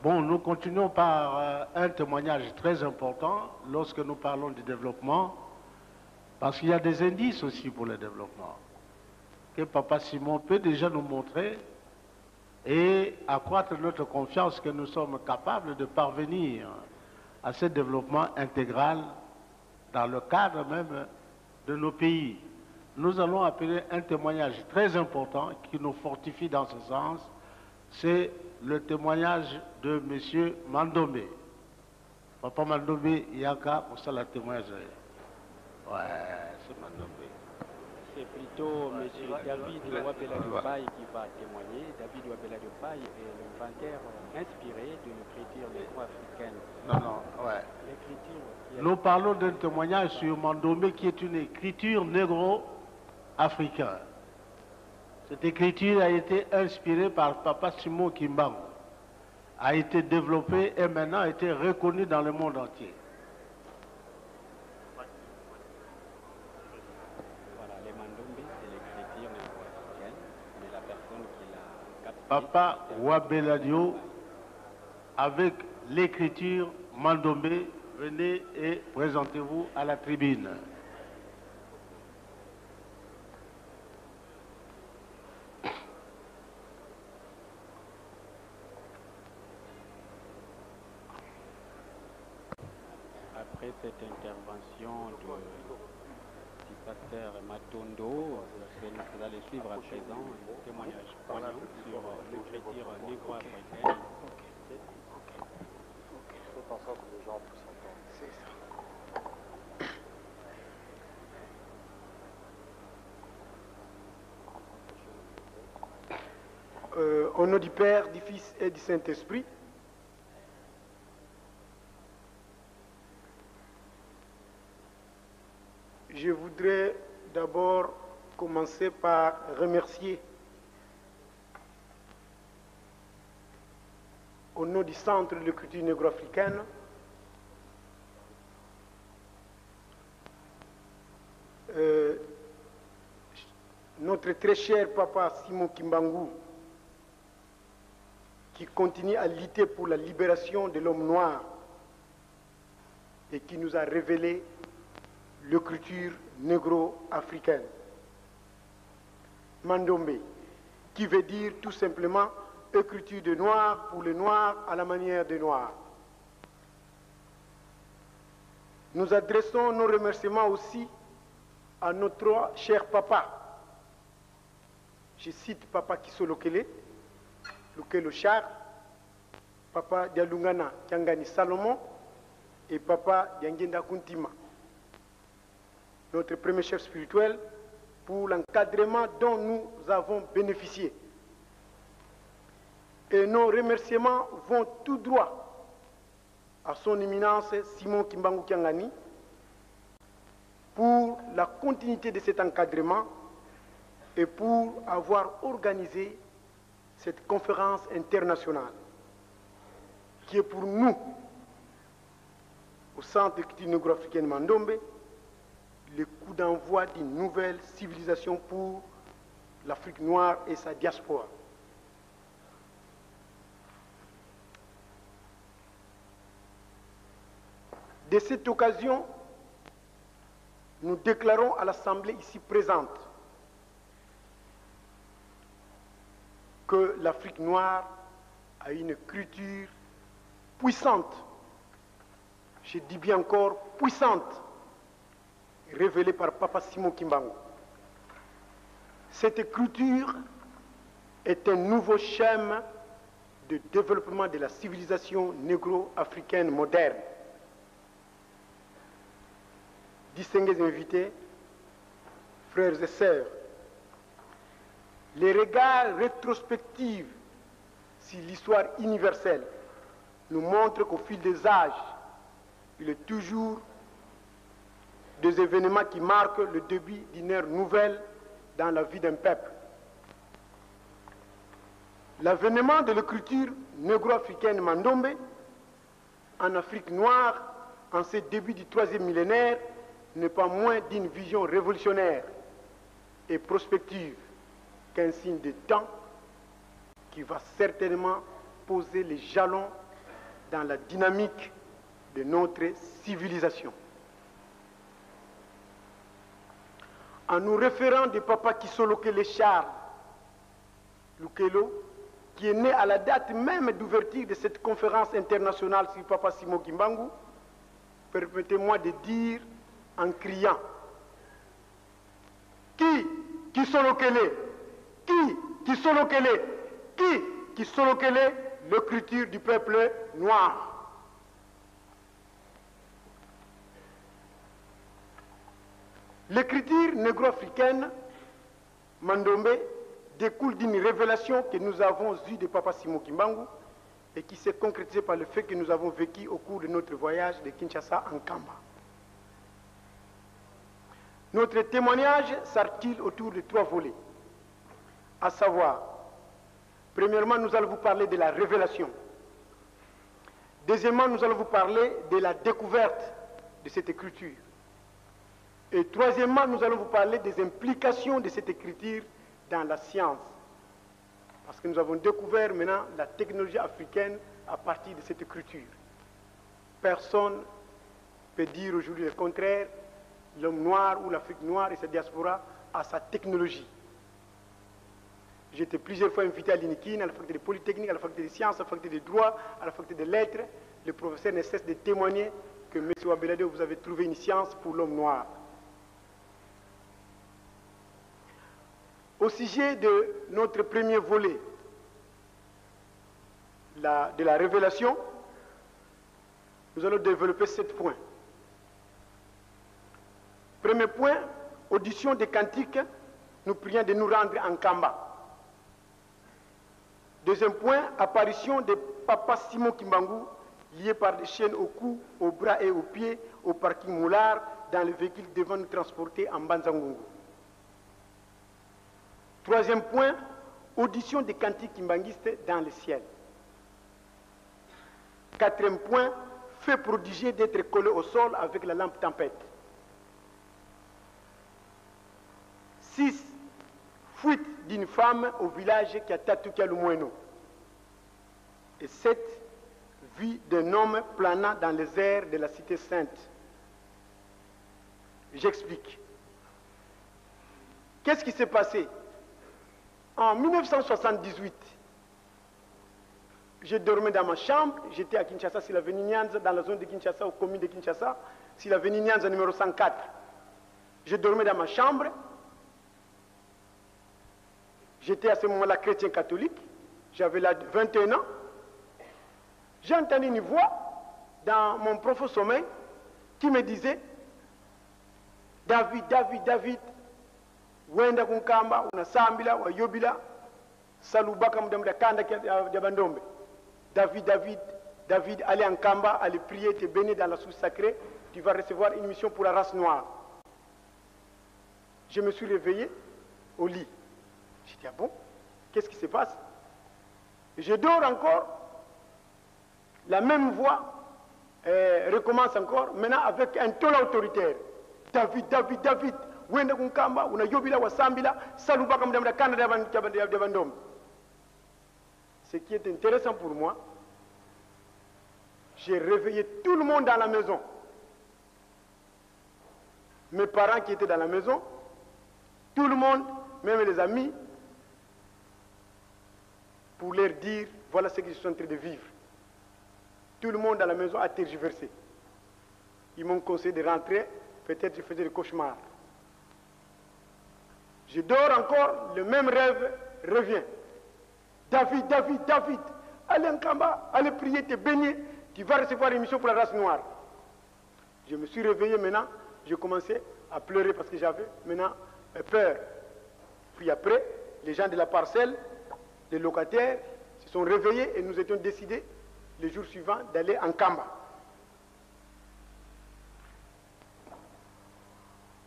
Bon, nous continuons par un témoignage très important lorsque nous parlons du développement, parce qu'il y a des indices aussi pour le développement, que Papa Simon peut déjà nous montrer et accroître notre confiance que nous sommes capables de parvenir à ce développement intégral dans le cadre même de nos pays. Nous allons appeler un témoignage très important qui nous fortifie dans ce sens, c'est le témoignage de M. Mandombe. Papa Mandombe, Yaka, pour ça le témoignage. Ouais, c'est Mandombe. C'est plutôt M. David Wabela Dubaï qui va témoigner. David Wabela Dubaï est l'inventaire inspiré d'une écriture négro-africaine. Non, ouais. L'écriture. Nous parlons d'un témoignage sur Mandombe qui est une écriture négro-africaine. Cette écriture a été inspirée par Papa Simon Kimbangu, a été développée et maintenant a été reconnue dans le monde entier. Voilà, les Mandombe, c'est l'écriture négro-africaine, mais la personne qui l'a capté. Papa Wabeladio, avec l'écriture Mandombe, venez et présentez-vous à la tribune. Après cette intervention du pasteur Matondo, vous allez suivre à présent un témoignage poignant sur l'écriture négro-africaine. Faites en sorte que les gens puissent entendre. C'est ça. Au nom du Père, du Fils et du Saint-Esprit, je voudrais d'abord commencer par remercier au nom du Centre de l'écriture négro-africaine notre très cher papa Simon Kimbangu, qui continue à lutter pour la libération de l'homme noir et qui nous a révélé l'écriture négro-africaine. Mandombe, qui veut dire tout simplement écriture de noir pour les noirs à la manière des noirs. Nous adressons nos remerciements aussi à notre cher papa. Je cite papa Kisolokele, Lukelo Char, papa Dialungana Kiangani Salomon et papa Diangenda Kuntima, notre premier chef spirituel, pour l'encadrement dont nous avons bénéficié. Et nos remerciements vont tout droit à son éminence Simon Kimbangu Kiangani pour la continuité de cet encadrement et pour avoir organisé cette conférence internationale qui est pour nous, au Centre d'écriture négro-africaine Mandombe, le coup d'envoi d'une nouvelle civilisation pour l'Afrique noire et sa diaspora. De cette occasion, nous déclarons à l'Assemblée ici présente que l'Afrique noire a une écriture puissante, je dis bien encore puissante, révélée par Papa Simon Kimbangu. Cette écriture est un nouveau schéma de développement de la civilisation négro-africaine moderne. Distingués invités, frères et sœurs, les regards rétrospectifs sur l'histoire universelle nous montrent qu'au fil des âges, il est toujours des événements qui marquent le début d'une ère nouvelle dans la vie d'un peuple. L'avènement de l'écriture négro-africaine Mandombe en Afrique noire en ce début du 3e millénaire n'est pas moins d'une vision révolutionnaire et prospective qu'un signe de temps qui va certainement poser les jalons dans la dynamique de notre civilisation. En nous référant de Papa Kisolokele Charles Lukelo, qui est né à la date même d'ouverture de cette conférence internationale sur Papa Simon Kimbangu, permettez-moi de dire en criant: qui Kisolokele, qui Kisolokele, qui Kisolokele, l'écriture du peuple noir. L'écriture négro-africaine, Mandombe, découle d'une révélation que nous avons eue de Papa Simon Kimbangu et qui s'est concrétisée par le fait que nous avons vécu au cours de notre voyage de Kinshasa en Kamba. Notre témoignage s'articule autour de 3 volets, à savoir, premièrement, nous allons vous parler de la révélation. Deuxièmement, nous allons vous parler de la découverte de cette écriture. Et troisièmement, nous allons vous parler des implications de cette écriture dans la science. Parce que nous avons découvert maintenant la technologie africaine à partir de cette écriture. Personne ne peut dire aujourd'hui le contraire. L'homme noir ou l'Afrique noire et sa diaspora a sa technologie. J'ai été plusieurs fois invité à l'INIKIN, à la faculté de Polytechnique, à la faculté des sciences, à la faculté de droit, à la faculté des lettres. Le professeur ne cesse de témoigner que M. Wabelade, vous avez trouvé une science pour l'homme noir. Au sujet de notre premier volet, de la révélation, nous allons développer 7 points. Premier point, audition des cantiques, nous prions de nous rendre en Kamba. Deuxième point, apparition de Papa Simon Kimbangu, lié par des chaînes au cou, aux bras et aux pieds, au parking Moulard, dans le véhicule devant nous transporter en Banzangungu. Troisième point, audition des cantiques kimbanguistes dans le ciel. Quatrième point, fait prodigieux d'être collé au sol avec la lampe tempête. 6. Fuite d'une femme au village qui a Tatoukia Lumweno. Et 7. Vie d'un homme planant dans les airs de la cité sainte. J'explique. Qu'est-ce qui s'est passé? En 1978, je dormais dans ma chambre, j'étais à Kinshasa, sur l'avenue Nyanza, dans la zone de Kinshasa, au commune de Kinshasa, sur l'avenue Nyanza numéro 104. Je dormais dans ma chambre, j'étais à ce moment-là chrétien catholique, j'avais là 21 ans. J'ai entendu une voix dans mon profond sommeil qui me disait: David, David, David, wenda kunkamba unasambila wayobila salubaka mudamda kanda diabandombe. David, David, David, allez en Kamba, allez prier, te bénir dans la source sacrée, tu vas recevoir une mission pour la race noire. Je me suis réveillé au lit. J'ai dit: ah bon, qu'est-ce qui se passe? Je dors encore, la même voix recommence encore, maintenant avec un ton autoritaire. David, David, David, wenda kunkamba unayobila wasambila salubaka mudamda kanda diabandombe. Ce qui est intéressant pour moi, j'ai réveillé tout le monde dans la maison. Mes parents qui étaient dans la maison, tout le monde, même les amis, pour leur dire voilà ce qu'ils sont en train de vivre. Tout le monde dans la maison a tergiversé. Ils m'ont conseillé de rentrer, peut-être je faisais des cauchemars. Je dors encore, le même rêve revient. David, David, David, allez en Kamba, allez prier, te baigner, tu vas recevoir une mission pour la race noire. Je me suis réveillé maintenant, je commençais à pleurer parce que j'avais maintenant peur. Puis après, les gens de la parcelle, les locataires, se sont réveillés et nous étions décidés le jour suivant d'aller en Kamba.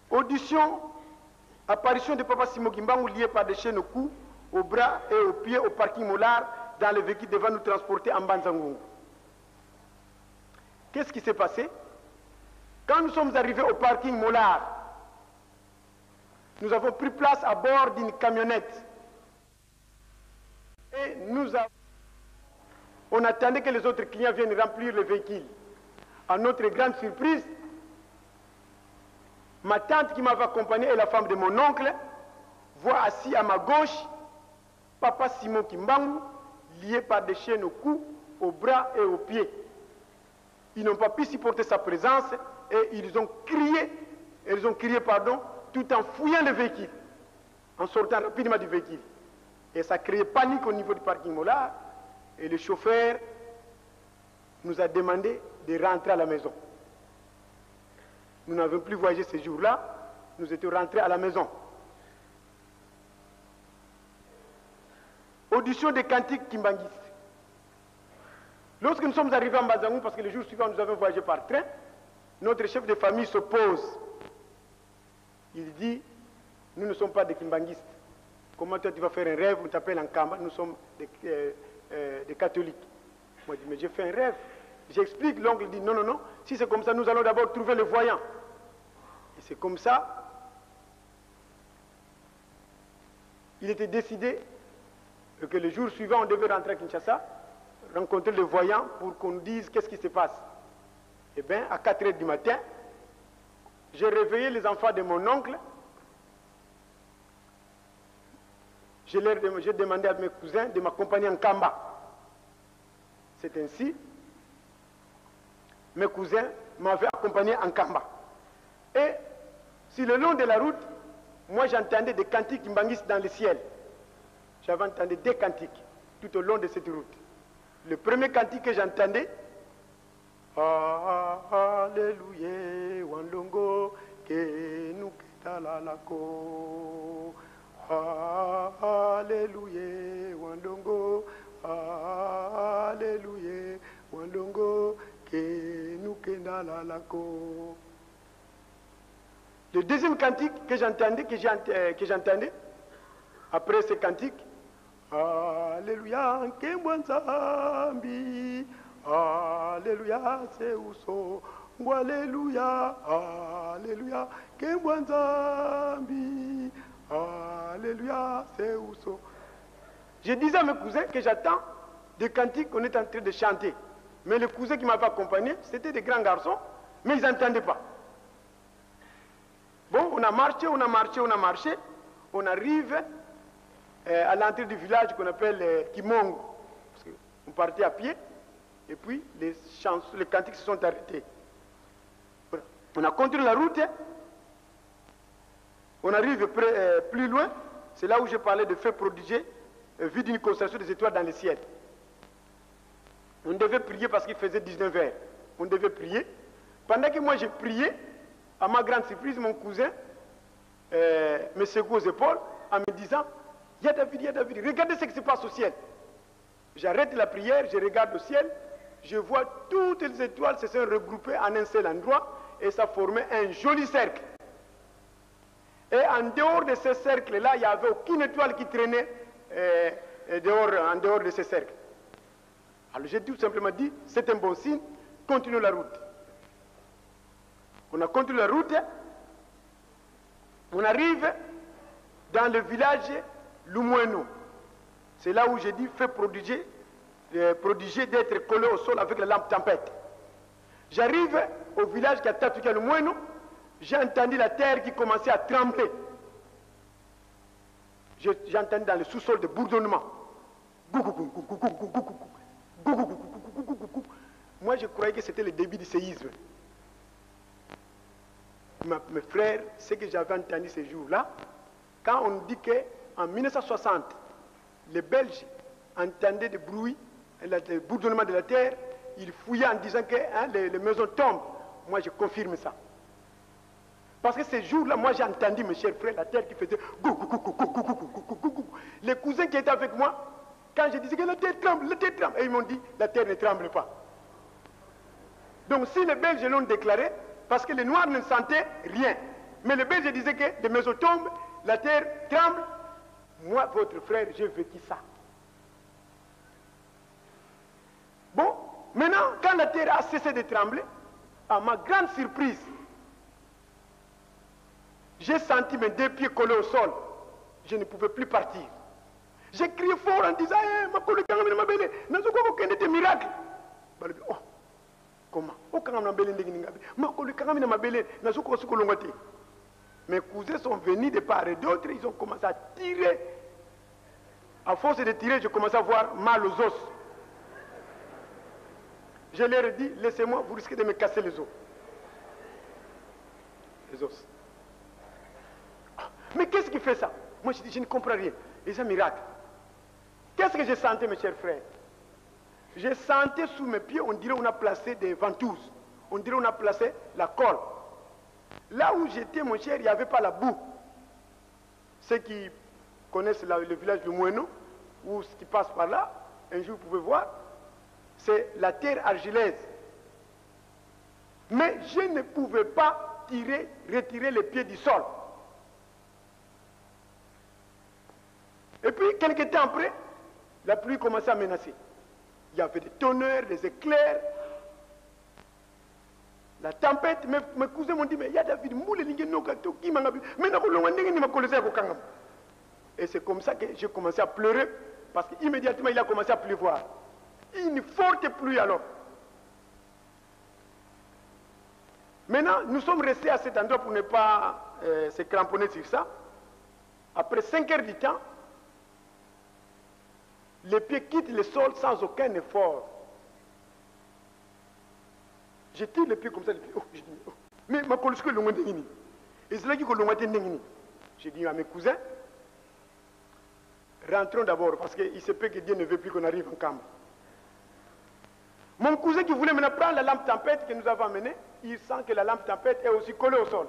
Audition, apparition de Papa Simon Kimbangu lié par des chaînes au cou, aux bras et aux pieds au parking Mollard dans le véhicule devant nous transporter en Banzangungu. Qu'est-ce qui s'est passé? Quand nous sommes arrivés au parking Mollard, nous avons pris place à bord d'une camionnette et nous avons On attendait que les autres clients viennent remplir le véhicule. À notre grande surprise, ma tante qui m'avait accompagné et la femme de mon oncle voit assis à ma gauche Papa Simon Kimbangu, lié par des chaînes au cou, aux bras et aux pieds. Ils n'ont pas pu supporter sa présence et ils ont crié, tout en fouillant le véhicule, en sortant rapidement du véhicule. Et ça créait panique au niveau du parking Mollard. Et le chauffeur nous a demandé de rentrer à la maison. Nous n'avons plus voyagé ce jour-là, nous étions rentrés à la maison. Audition des cantiques kimbanguistes. Lorsque nous sommes arrivés à Mbazangou, parce que le jour suivant nous avons voyagé par train, notre chef de famille s'oppose. Il dit, nous ne sommes pas des kimbanguistes. Comment toi tu vas faire un rêve, on t'appelle en Kamba, nous sommes des catholiques. Moi je dis, mais j'ai fait un rêve. J'explique, l'oncle dit, non, non, non, si c'est comme ça, nous allons d'abord trouver le voyant. Et c'est comme ça, il était décidé que le jour suivant, on devait rentrer à Kinshasa, rencontrer le voyant pour qu'on nous dise qu'est-ce qui se passe. Eh bien, à 4 h du matin, j'ai réveillé les enfants de mon oncle. J'ai demandé à mes cousins de m'accompagner en Kamba. C'est ainsi, mes cousins m'avaient accompagné en Kamba. Et sur le long de la route, moi j'entendais des cantiques kimbanguistes dans le ciel. J'avais entendu des cantiques tout au long de cette route. Le premier cantique que j'entendais, Alléluia, Wanlongo, que nous ketalalako. Alléluia, Wanlongo, Alléluia, Wanlongo, que nous ketalalako. Le deuxième cantique que j'entendais, après ce cantique, Alléluia, Kembwanzambi, Alléluia, Seuso, Alléluia, Alléluia, Kembwanzambi, Alléluia, Seuso. Je disais à mes cousins que j'attends des cantiques qu'on est en train de chanter. Mais les cousins qui m'avaient accompagné, c'était des grands garçons, mais ils n'entendaient pas. Bon, on a marché, on arrive à l'entrée du village qu'on appelle Kimongo, parce qu'on partait à pied, et puis les cantiques se sont arrêtés. Voilà. On a continué la route, on arrive plus loin, c'est là où je parlais de faits prodigieux, vu d'une constellation des étoiles dans le ciel. On devait prier parce qu'il faisait 19 heures. On devait prier. Pendant que moi j'ai prié, à ma grande surprise, mon cousin me secoue aux épaules en me disant, il y a David, regardez ce qui se passe au ciel. J'arrête la prière, je regarde au ciel, je vois toutes les étoiles se sont regroupées en un seul endroit et ça formait un joli cercle. Et en dehors de ce cercle-là, il n'y avait aucune étoile qui traînait en dehors de ce cercle. Alors j'ai tout simplement dit, c'est un bon signe, continuez la route. On a continué la route, on arrive dans le village Lumweno. C'est là où j'ai dit, fait prodigieux d'être collé au sol avec la lampe tempête. J'arrive au village qui a Tatuka Lumweno, j'ai entendu la terre qui commençait à trembler. J'ai entendu dans le sous-sol de bourdonnement. Moi, je croyais que c'était le début du séisme. Mes frères, ce que j'avais entendu ces jours-là, quand on dit qu'en 1960, les Belges entendaient des bruits, le bourdonnement de la terre, ils fouillaient en disant que les maisons tombent. Moi, je confirme ça. Parce que ces jours-là, moi, j'ai entendu, mes chers frères, la terre qui faisait les cousins qui étaient avec moi, quand je disais que la terre tremble, et ils m'ont dit, la terre ne tremble pas. Donc, si les Belges l'ont déclaré, parce que les Noirs ne sentaient rien. Mais les Belges disaient que les maisons tombent, la terre tremble. Moi, votre frère, j'ai vécu ça. Bon, maintenant, quand la terre a cessé de trembler, à ma grande surprise, j'ai senti mes deux pieds collés au sol. Je ne pouvais plus partir. J'ai crié fort en disant, ma collègue, ma belle, n'a pas des miracles. Oh, comment? Oh, quand ma belle, ma collègue, ma belle, n'a pas de mes cousins sont venus de part et d'autre, ils ont commencé à tirer. À force de tirer, je commençais à avoir mal aux os. Je leur ai dit, laissez-moi, vous risquez de me casser les os. Les os. Mais qu'est-ce qui fait ça? Moi, je dis, je ne comprends rien. Et c'est un miracle. Qu'est-ce que j'ai senti, mes chers frères? J'ai senti sous mes pieds, on dirait qu'on a placé des ventouses. On dirait qu'on a placé la colle. Là où j'étais, mon cher, il n'y avait pas la boue. Ceux qui connaissent le village de Moueno, ou ce qui passe par là, un jour vous pouvez voir, c'est la terre argileuse. Mais je ne pouvais pas retirer les pieds du sol. Et puis, quelques temps après, la pluie commençait à menacer. Il y avait des tonnerres, des éclairs, la tempête. Mes cousins m'ont dit, mais il y a David, et c'est comme ça que j'ai commencé à pleurer, parce qu'immédiatement il a commencé à pleuvoir. Une forte pluie alors. Maintenant, nous sommes restés à cet endroit pour ne pas se cramponner sur ça. Après 5 heures du temps, les pieds quittent le sol sans aucun effort. Je tire les pieds comme ça, les pieds. Oh, je dis, oh. Mais ma colère, c'est l'ongue d'Ingini. Et c'est là que l'ongue d'Ingini. J'ai dit à mes cousins, rentrons d'abord, parce qu'il se peut que Dieu ne veut plus qu'on arrive en Kamba. Mon cousin qui voulait maintenant prendre la lampe tempête que nous avons amenée, il sent que la lampe tempête est aussi collée au sol.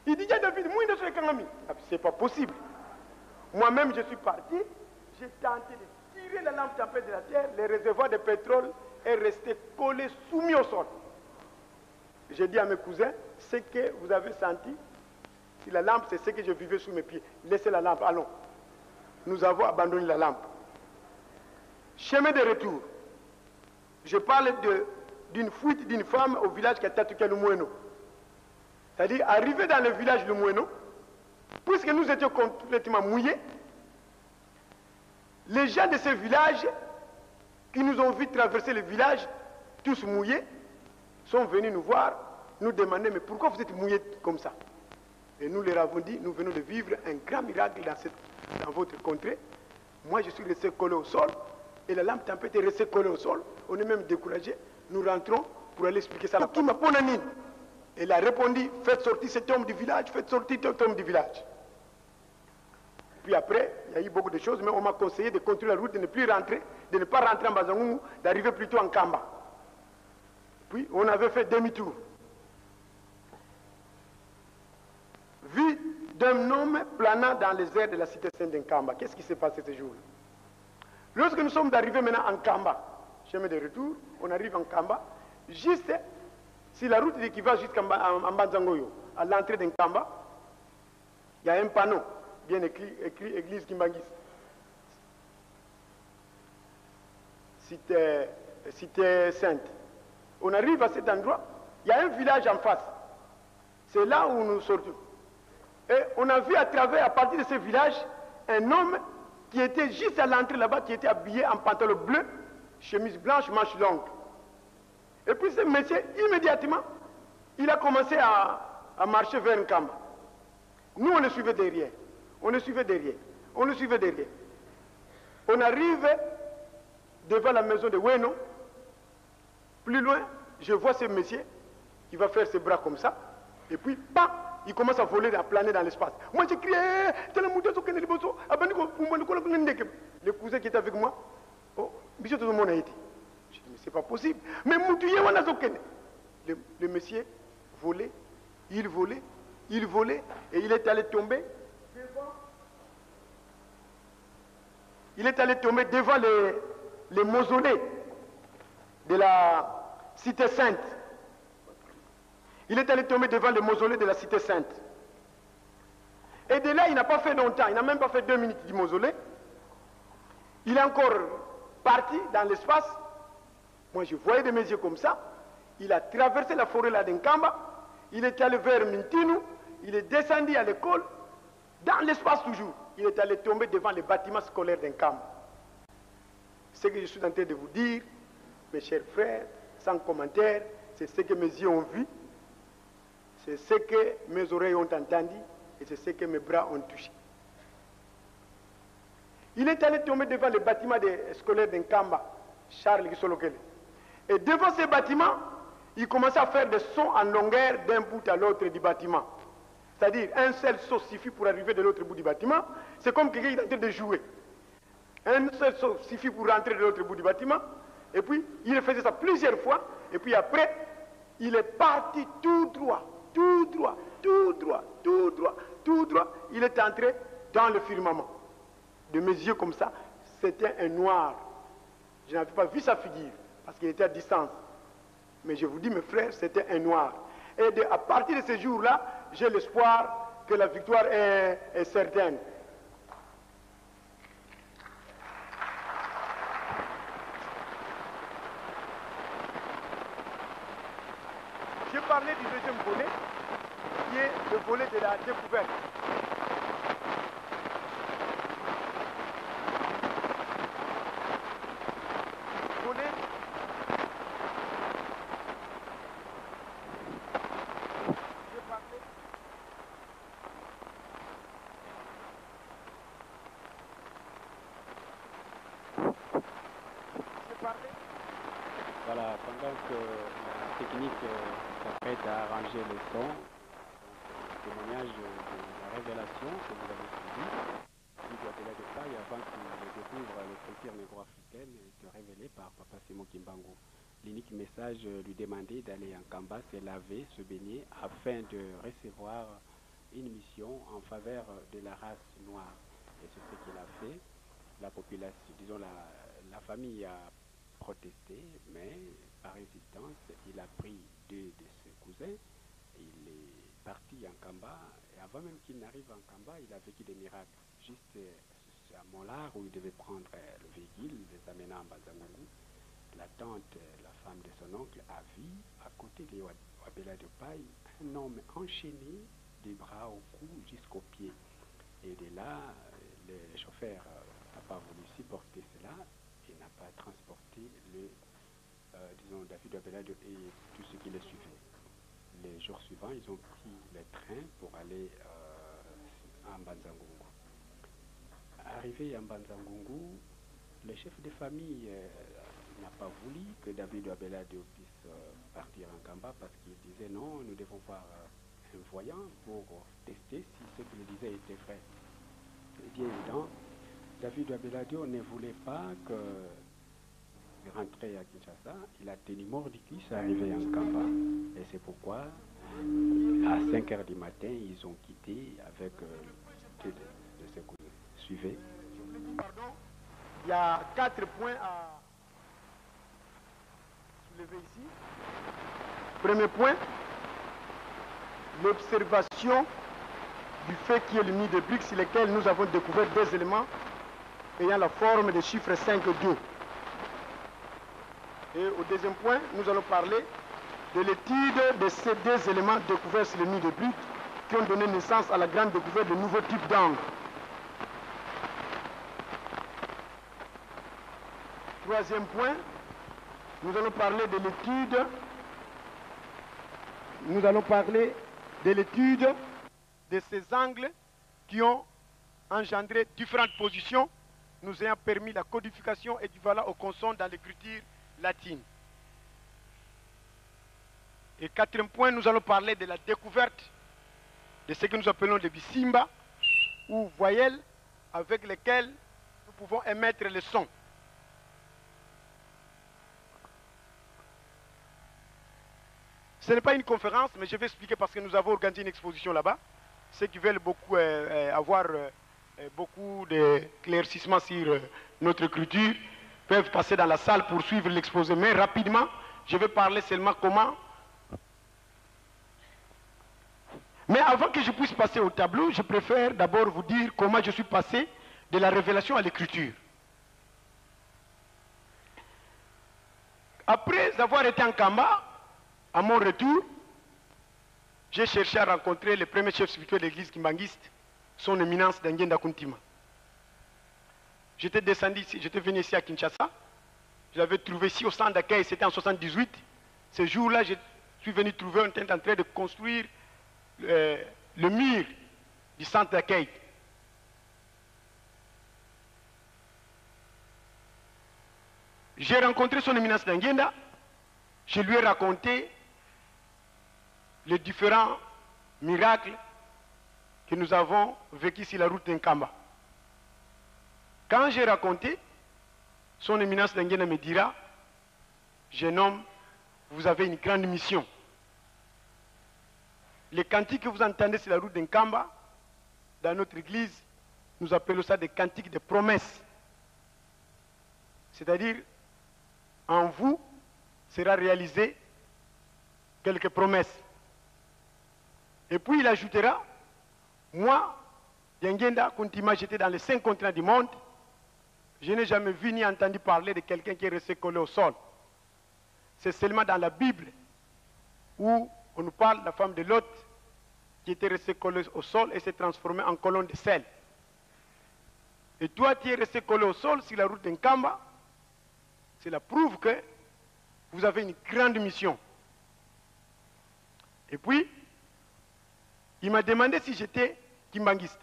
Il dit, David, moi, je suis Kangami. C'est pas possible. Moi-même, je suis parti, j'ai tenté de tirer la lampe tempête de la terre, le réservoir de pétrole est resté collé, soumis au sol. J'ai dit à mes cousins, ce que vous avez senti, si la lampe, c'est ce que je vivais sous mes pieds. Laissez la lampe, allons. Nous avons abandonné la lampe. Chemin de retour. Je parle d'une fuite d'une femme au village qui a Tatouké Lumoueno. C'est-à-dire, arrivé dans le village de Lumoueno, puisque nous étions complètement mouillés, les gens de ce village qui nous ont vu traverser le village, tous mouillés, sont venus nous voir, nous demander, mais pourquoi vous êtes mouillés comme ça? Et nous leur avons dit, nous venons de vivre un grand miracle dans votre contrée. Moi, je suis resté collé au sol, et la lampe tempête est restée collée au sol. On est même découragé. Nous rentrons pour aller expliquer ça à la qui m'a ponani. Elle a répondu, faites sortir cet homme du village, faites sortir cet homme du village. Puis après, il y a eu beaucoup de choses, mais on m'a conseillé de continuer la route, de ne plus rentrer, de ne pas rentrer en Bazangou, d'arriver plutôt en Kamba. Puis on avait fait demi-tour. Vu d'un homme planant dans les airs de la cité sainte d'Nkamba. Qu'est-ce qui s'est passé ce jour-là? Lorsque nous sommes arrivés maintenant en Kamba, chemin de retour, on arrive en Kamba, juste sur la route qui va jusqu'en Banzangoyo, à l'entrée d'Nkamba, il y a un panneau bien écrit Église Kimbangis. Cité sainte. On arrive à cet endroit, il y a un village en face. C'est là où nous sortons. Et on a vu à travers, à partir de ce village, un homme qui était juste à l'entrée là-bas, qui était habillé en pantalon bleu, chemise blanche, manche longue. Et puis ce monsieur, immédiatement, il a commencé à marcher vers Nkamba. Nous, on le suivait derrière. On le suivait derrière. On le suivait derrière. On arrive devant la maison de Weno. Plus loin, je vois ce monsieur qui va faire ses bras comme ça. Et puis, bam, il commence à voler, à planer dans l'espace. Moi, j'ai crié, le cousin qui était avec moi, oh, monsieur, tout le monde a été. Je dis, mais c'est pas possible. Mais le monsieur volait, il volait, et il est allé tomber devant. Il est allé tomber devant les mausolées de la cité sainte. Il est allé tomber devant le mausolée de la cité sainte. Et de là, il n'a pas fait longtemps, il n'a même pas fait 2 minutes du mausolée. Il est encore parti dans l'espace. Moi, je voyais de mes yeux comme ça. Il a traversé la forêt là d'Nkamba. Il est allé vers Mintinu. Il est descendu à l'école. Dans l'espace toujours. il est allé tomber devant les bâtiments scolaires d'un camp. Ce que je suis en train de vous dire, mes chers frères, sans commentaire, c'est ce que mes yeux ont vu, c'est ce que mes oreilles ont entendu, et c'est ce que mes bras ont touché. Il est allé tomber devant les bâtiments scolaires d'Nkamba, Charles Gisolokele. Et devant ces bâtiments, il commençait à faire des sons en longueur d'un bout à l'autre du bâtiment. C'est-à-dire, un seul saut suffit pour arriver de l'autre bout du bâtiment. C'est comme quelqu'un qui est en train de jouer. Un seul saut suffit pour rentrer de l'autre bout du bâtiment. Et puis, il faisait ça plusieurs fois. Et puis après, il est parti tout droit, tout droit, tout droit, tout droit, tout droit. Il est entré dans le firmament. De mes yeux comme ça, c'était un noir. Je n'avais pas vu sa figure, parce qu'il était à distance. Mais je vous dis, mes frères, c'était un noir. Et à partir de ce jour-là, j'ai l'espoir que la victoire est certaine. J'ai parlé du deuxième volet, qui est le volet de la découverte. Voilà, pendant que la technique s'apprête à arranger le son, le témoignage de la révélation que vous avez suivi, il doit être de faille avant qu'il découvre l'écriture négro-africaine et révélée par Papa Simon Kimbangu. L'unique message lui demandait d'aller en Kamba, se laver, se baigner, afin de recevoir une mission en faveur de la race noire. Et c'est ce qu'il a fait. La population, disons la famille a protesté, mais par insistance, il a pris deux de ses cousins, il est parti en Kamba, et avant même qu'il n'arrive en Kamba, il a vécu des miracles. Juste à Molar, où il devait prendre le véhicule, les amener en Banzangungu, la tante, la femme de son oncle, a vu, à côté de Wabela de Paille, un homme enchaîné des bras au cou jusqu'aux pieds. Et de là, le chauffeur n'a pas voulu supporter cela et n'a pas transporté disons, David Wabela et tout ce qui le suivait. Les jours suivants, ils ont pris le train pour aller en Banzangungu. Arrivé en Banzangungu, le chef de famille n'a pas voulu que David Wabela puisse partir en Kamba parce qu'il disait non, nous devons voir un voyant pour tester si ce qu'il disait était vrai. Il est évident, David Wabela ne voulait pas que rentrer à Kinshasa, il a tenu mort du cuisse à arriver en Kamba. Et c'est pourquoi, à 5 h du matin, ils ont quitté avec deux de ses cousins. Suivez. Pardon, il y a 4 points à soulever ici. Premier point, l'observation du fait qu'il y ait le nid de briques sur lequel nous avons découvert des éléments ayant la forme des chiffres 5 et 2. Et au deuxième point, nous allons parler de l'étude de ces deux éléments découverts sur le nid de briques qui ont donné naissance à la grande découverte de nouveaux types d'angles. Troisième point, nous allons parler de l'étude de ces angles qui ont engendré différentes positions, nous ayant permis la codification équivalente aux consonnes dans l'écriture latine. Et quatrième point, nous allons parler de la découverte de ce que nous appelons les bisimba, ou voyelles avec lesquelles nous pouvons émettre le son. Ce n'est pas une conférence, mais je vais expliquer parce que nous avons organisé une exposition là-bas. Ceux qui veulent beaucoup avoir beaucoup d'éclaircissements sur notre écriture peuvent passer dans la salle pour suivre l'exposé. Mais rapidement, je vais parler seulement comment. Mais avant que je puisse passer au tableau, je préfère d'abord vous dire comment je suis passé de la révélation à l'écriture. Après avoir été en Kamba, à mon retour, j'ai cherché à rencontrer le premier chef spirituel de l'église kimbanguiste, son éminence Dangenda Kuntima. j'étais descendu ici, j'étais venu ici à Kinshasa. Je l'avais trouvé ici au centre d'accueil, c'était en 78. Ce jour-là, je suis venu trouver, on était en train de construire le mur du centre d'accueil. J'ai rencontré son éminence d'Anguenda, je lui ai raconté les différents miracles que nous avons vécus sur la route d'Nkamba. Quand j'ai raconté, son éminence d'Anguenda me dira, jeune homme, vous avez une grande mission. Les cantiques que vous entendez sur la route d'Nkamba, dans notre église, nous appelons ça des cantiques de promesses. C'est-à-dire, en vous sera réalisé quelques promesses. Et puis il ajoutera, moi, Yangenda Kuntima, j'étais dans les 5 continents du monde, je n'ai jamais vu ni entendu parler de quelqu'un qui est resté collé au sol. C'est seulement dans la Bible où on nous parle de la femme de Lot qui était restée collée au sol et s'est transformée en colonne de sel. Et toi, tu es resté collé au sol sur la route d'Nkamba. Cela prouve que vous avez une grande mission. Et puis, il m'a demandé si j'étais kimbanguiste.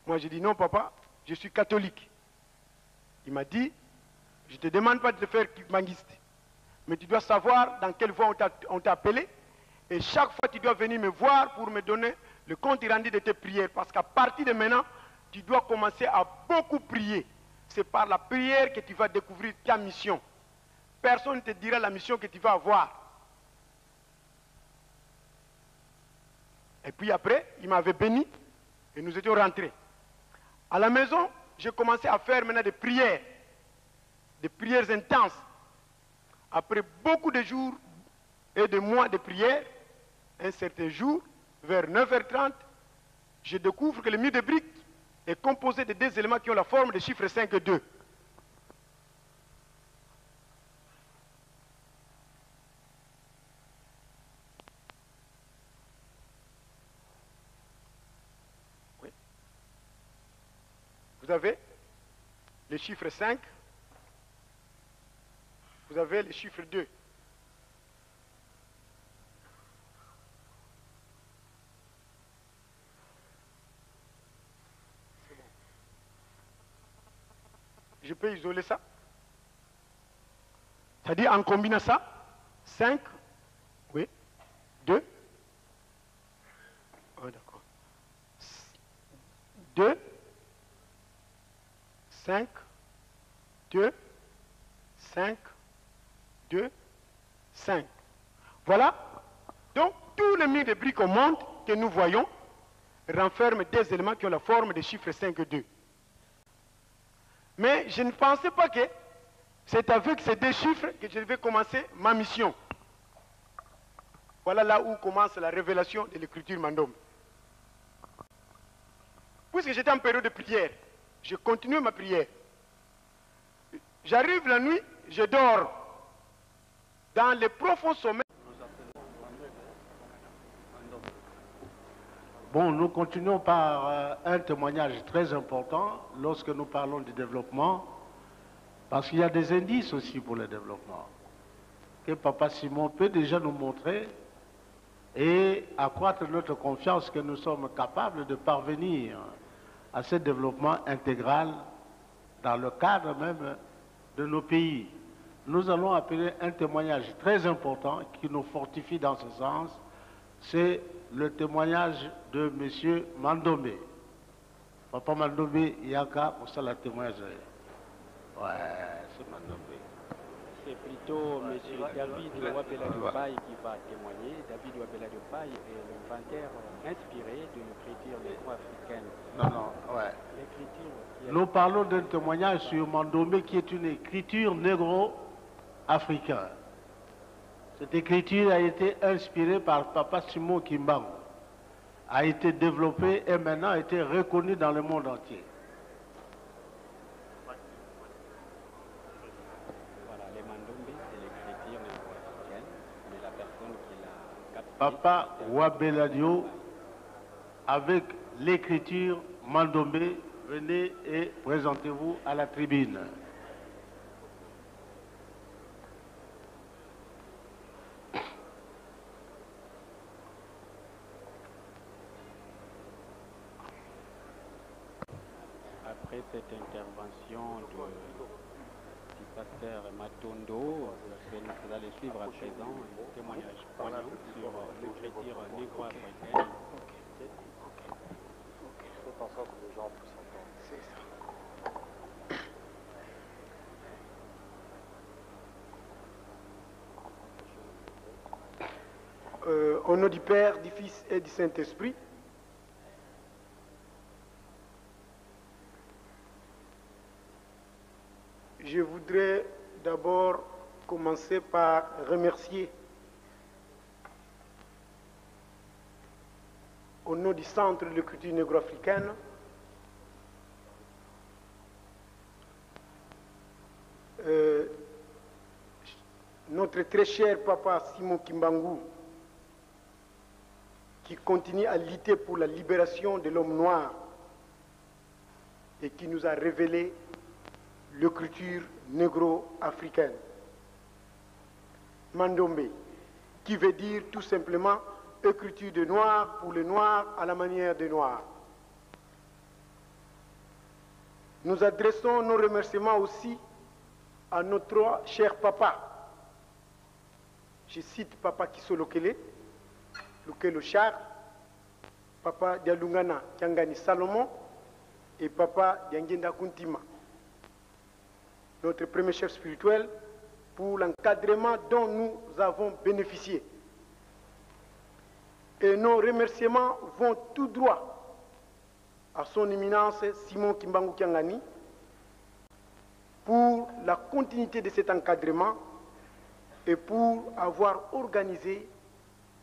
Moi, j'ai dit non, papa, je suis catholique. Il m'a dit, je ne te demande pas de te faire kimbanguiste, mais tu dois savoir dans quelle voie on t'a appelé. Et chaque fois, tu dois venir me voir pour me donner le compte rendu de tes prières. Parce qu'à partir de maintenant, tu dois commencer à beaucoup prier. C'est par la prière que tu vas découvrir ta mission. Personne ne te dira la mission que tu vas avoir. Et puis après, il m'avait béni et nous étions rentrés. À la maison, j'ai commencé à faire maintenant des prières intenses. Après beaucoup de jours et de mois de prières, un certain jour, vers 9h30, je découvre que le mur de briques est composé de 2 éléments qui ont la forme de chiffre 5 et 2. Oui. Vous avez le chiffre 5, vous avez le chiffre 2. Je peux isoler ça. C'est-à-dire en combinant ça, 5, oui, 2, oh, d'accord, 2, 5, 2, 5, 2, 5. Voilà. Donc, tous les murs de briques au monde que nous voyons renferment des éléments qui ont la forme des chiffres 5 et 2. Mais je ne pensais pas que c'est avec ces 2 chiffres que je devais commencer ma mission. Voilà là où commence la révélation de l'écriture Mandom. Puisque j'étais en période de prière, je continue ma prière. J'arrive la nuit, je dors dans les profonds sommets. Bon, nous continuons par un témoignage très important lorsque nous parlons du développement, parce qu'il y a des indices aussi pour le développement, que Papa Simon peut déjà nous montrer et accroître notre confiance que nous sommes capables de parvenir à ce développement intégral dans le cadre même de nos pays. Nous allons appeler un témoignage très important qui nous fortifie dans ce sens, c'est le témoignage de M. Mandombe. Papa Mandombe, Yaka, on sait le témoignage. Ouais, c'est Mandombe. C'est plutôt M. David Wabela Dubaï qui va témoigner. David Wabela Dubaï est l'inventaire inspiré d'une écriture négro-africaine. Non, ouais. L'écriture. Nous parlons d'un témoignage sur Mandombe qui est une écriture négro-africaine. Cette écriture a été inspirée par Papa Simon Kimbangu, a été développée et maintenant a été reconnue dans le monde entier. Voilà, les Mandombe, c'est l'écriture négro-africaine, mais la personne qui l'a capté. Papa Wabeladio, avec l'écriture Mandombe, venez et présentez-vous à la tribune. Après cette intervention du pasteur Matondo, vous allez suivre à présent un témoignage poignant sur l'écriture négro-africaine. Faites en sorte que les gens puissent entendre. C'est ça. Au nom du Père, du Fils et du Saint-Esprit, je voudrais d'abord commencer par remercier au nom du Centre de culture négro-africaine notre très cher papa Simon Kimbangu, qui continue à lutter pour la libération de l'homme noir et qui nous a révélé l'écriture négro-africaine. Mandombe, qui veut dire tout simplement écriture de noir pour les noirs à la manière des noirs. Nous adressons nos remerciements aussi à notre cher papa. Je cite papa Kisolokele, Lukelo Char, papa Dialungana Kiangani Salomon et papa Diangenda Kuntima, notre premier chef spirituel, pour l'encadrement dont nous avons bénéficié. Et nos remerciements vont tout droit à son éminence Simon Kimbangu Kiangani pour la continuité de cet encadrement et pour avoir organisé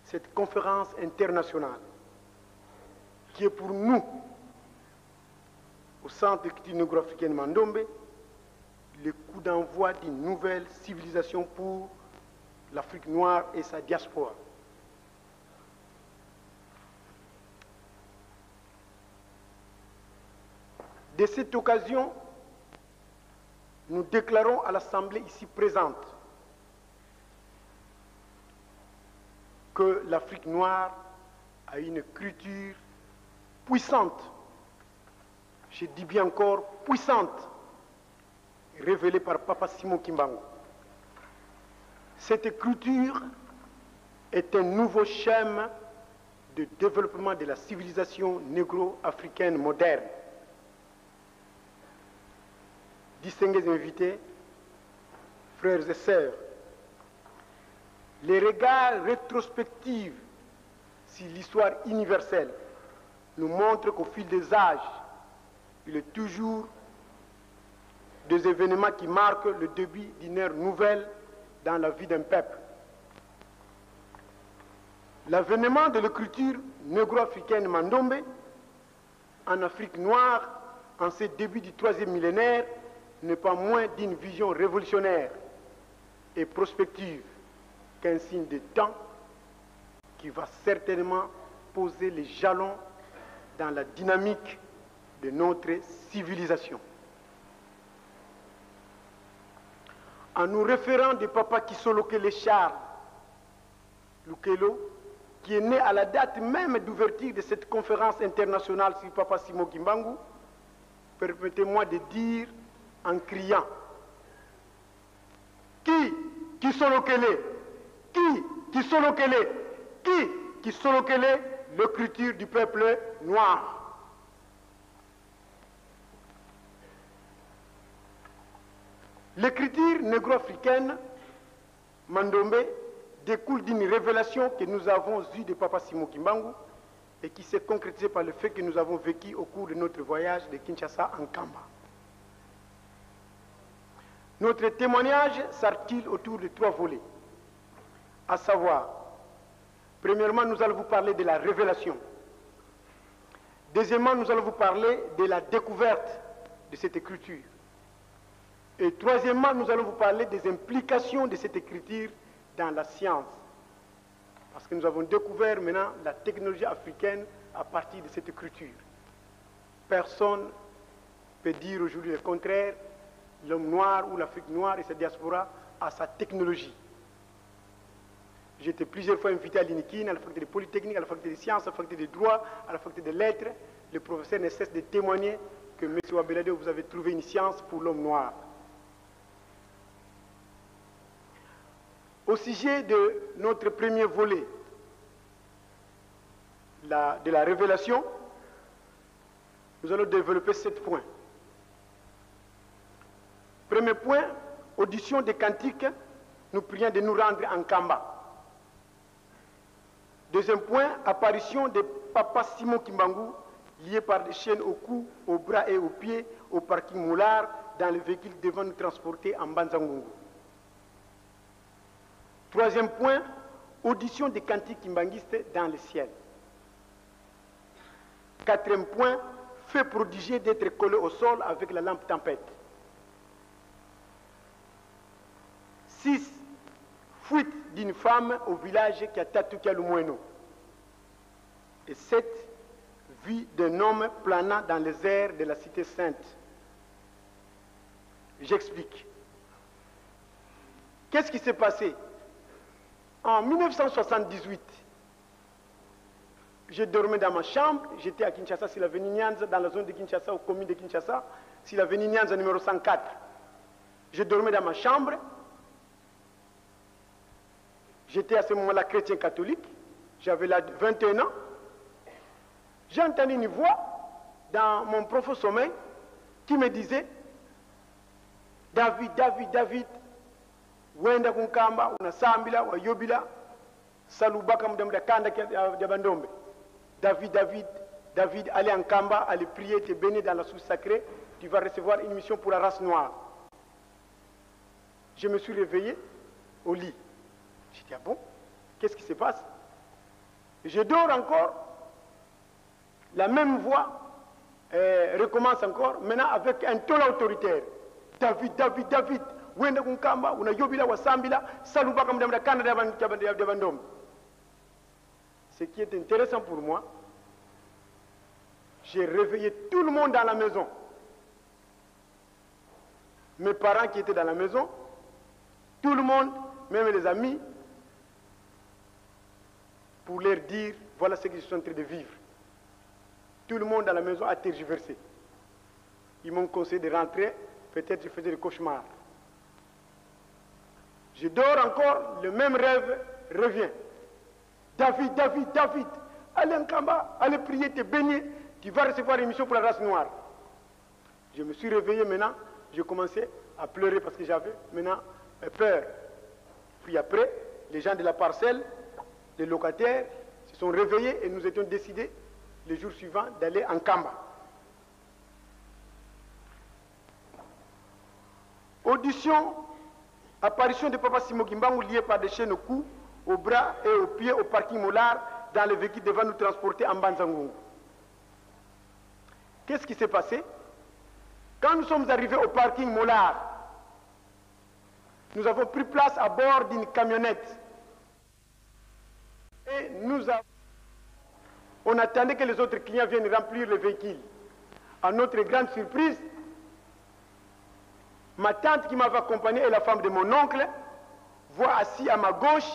cette conférence internationale qui est pour nous, au Centre de culture négro-africaine Mandombe, le coup d'envoi d'une nouvelle civilisation pour l'Afrique noire et sa diaspora. De cette occasion, nous déclarons à l'Assemblée ici présente que l'Afrique noire a une culture puissante, je dis bien encore puissante, révélée par Papa Simon Kimbangu. Cette culture est un nouveau schéma de développement de la civilisation négro-africaine moderne. Distingués invités, frères et sœurs, les regards rétrospectifs sur l'histoire universelle nous montrent qu'au fil des âges, il est toujours des événements qui marquent le début d'une ère nouvelle dans la vie d'un peuple. L'avènement de l'écriture négro-africaine Mandombe en Afrique noire en ce début du 3e millénaire n'est pas moins d'une vision révolutionnaire et prospective qu'un signe de temps qui va certainement poser les jalons dans la dynamique de notre civilisation. En nous référant de Papa Kisolokele Charles Lukelo, qui est né à la date même d'ouverture de cette conférence internationale sur Papa Simon Kimbangu, permettez-moi de dire en criant: qui Kisolokele, qui Kisolokele, qui Kisolokele, l'écriture du peuple noir. L'écriture négro-africaine Mandombe découle d'une révélation que nous avons eue de Papa Simon Kimbangu et qui s'est concrétisée par le fait que nous avons vécu au cours de notre voyage de Kinshasa en Kamba. Notre témoignage s'articule autour de 3 volets, à savoir, premièrement, nous allons vous parler de la révélation. Deuxièmement, nous allons vous parler de la découverte de cette écriture. Et troisièmement, nous allons vous parler des implications de cette écriture dans la science. Parce que nous avons découvert maintenant la technologie africaine à partir de cette écriture. Personne peut dire aujourd'hui le contraire. L'homme noir ou l'Afrique noire et sa diaspora a sa technologie. J'ai été plusieurs fois invité à l'INIKIN, à la faculté de Polytechnique, à la faculté des sciences, à la faculté de droit, à la faculté des lettres. Le professeur ne cesse de témoigner que M. Wabelade, vous avez trouvé une science pour l'homme noir. Au sujet de notre premier volet, de la révélation, nous allons développer 7 points. Premier point, audition des cantiques, nous prions de nous rendre en Kamba. Deuxième point, apparition de Papa Simon Kimbangu, lié par des chaînes au cou, aux bras et aux pieds, au parking Moulard, dans le véhicule devant nous transporter en Banzangungu. Troisième point, audition des cantiques kimbanguistes dans le ciel. Quatrième point, fait prodigieux d'être collé au sol avec la lampe tempête. 6. Fuite d'une femme au village qui a Tatoukia-Lumweno. Et 7. Vie d'un homme planant dans les airs de la cité sainte. J'explique. Qu'est-ce qui s'est passé? En 1978, je dormais dans ma chambre, j'étais à Kinshasa, sur l'avenue Nyanza, dans la zone de Kinshasa, au commune de Kinshasa, sur l'avenue Nyanza numéro 104. Je dormais dans ma chambre. J'étais à ce moment-là chrétien catholique, j'avais là 21 ans. J'ai entendu une voix dans mon profond sommeil qui me disait « David, David, David, wenda kunkamba, unasambila, wayobila, salubaka mdamda kanda diabandombe. David, David, David, allez en Kamba, allez prier, te bénir dans la source sacrée, tu vas recevoir une mission pour la race noire. » Je me suis réveillé au lit. J'ai dit, ah bon, qu'est-ce qui se passe? Je dors encore, la même voix recommence encore, maintenant avec un ton autoritaire. David, David, David, wenda kunkamba, unayobila, wasambila, salubaka mdamda kana diabandom. Ce qui est intéressant pour moi, j'ai réveillé tout le monde dans la maison. Mes parents qui étaient dans la maison, tout le monde, même les amis, pour leur dire, voilà ce qu'ils sont en train de vivre. Tout le monde dans la maison a tergiversé. Ils m'ont conseillé de rentrer, peut-être je faisais des cauchemars. Je dors encore, le même rêve revient. David, David, David, allez en Kamba, allez prier, te baigner, tu vas recevoir une mission pour la race noire. Je me suis réveillé maintenant, je commençais à pleurer parce que j'avais maintenant peur. Puis après, les gens de la parcelle, les locataires se sont réveillés et nous étions décidés le jour suivant d'aller en Kamba. Audition, apparition de Papa Simon Kimbangu lié par des chaînes au cou, aux bras et aux pieds au parking Mollard dans le véhicule devant nous transporter en Banzangungu. Qu'est-ce qui s'est passé? Quand nous sommes arrivés au parking Mollard, nous avons pris place à bord d'une camionnette. Et on attendait que les autres clients viennent remplir le véhicule. À notre grande surprise, ma tante qui m'avait accompagné et la femme de mon oncle voit assis à ma gauche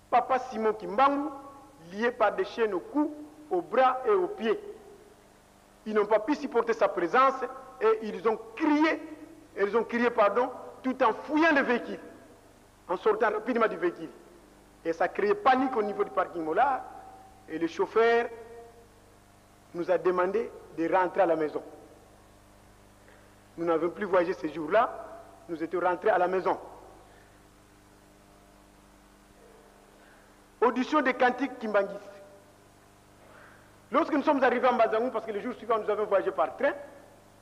Papa Simon Kimbangu, lié par des chaînes au cou, aux bras et aux pieds. Ils n'ont pas pu supporter sa présence et ils ont crié, tout en fouillant le véhicule, en sortant rapidement du véhicule. Et ça a créé panique au niveau du parking Mollard. Et le chauffeur nous a demandé de rentrer à la maison. Nous n'avons plus voyagé ce jour-là, nous étions rentrés à la maison. Audition des cantiques kimbanguistes. Lorsque nous sommes arrivés en Banzangungu, parce que le jour suivant nous avons voyagé par train,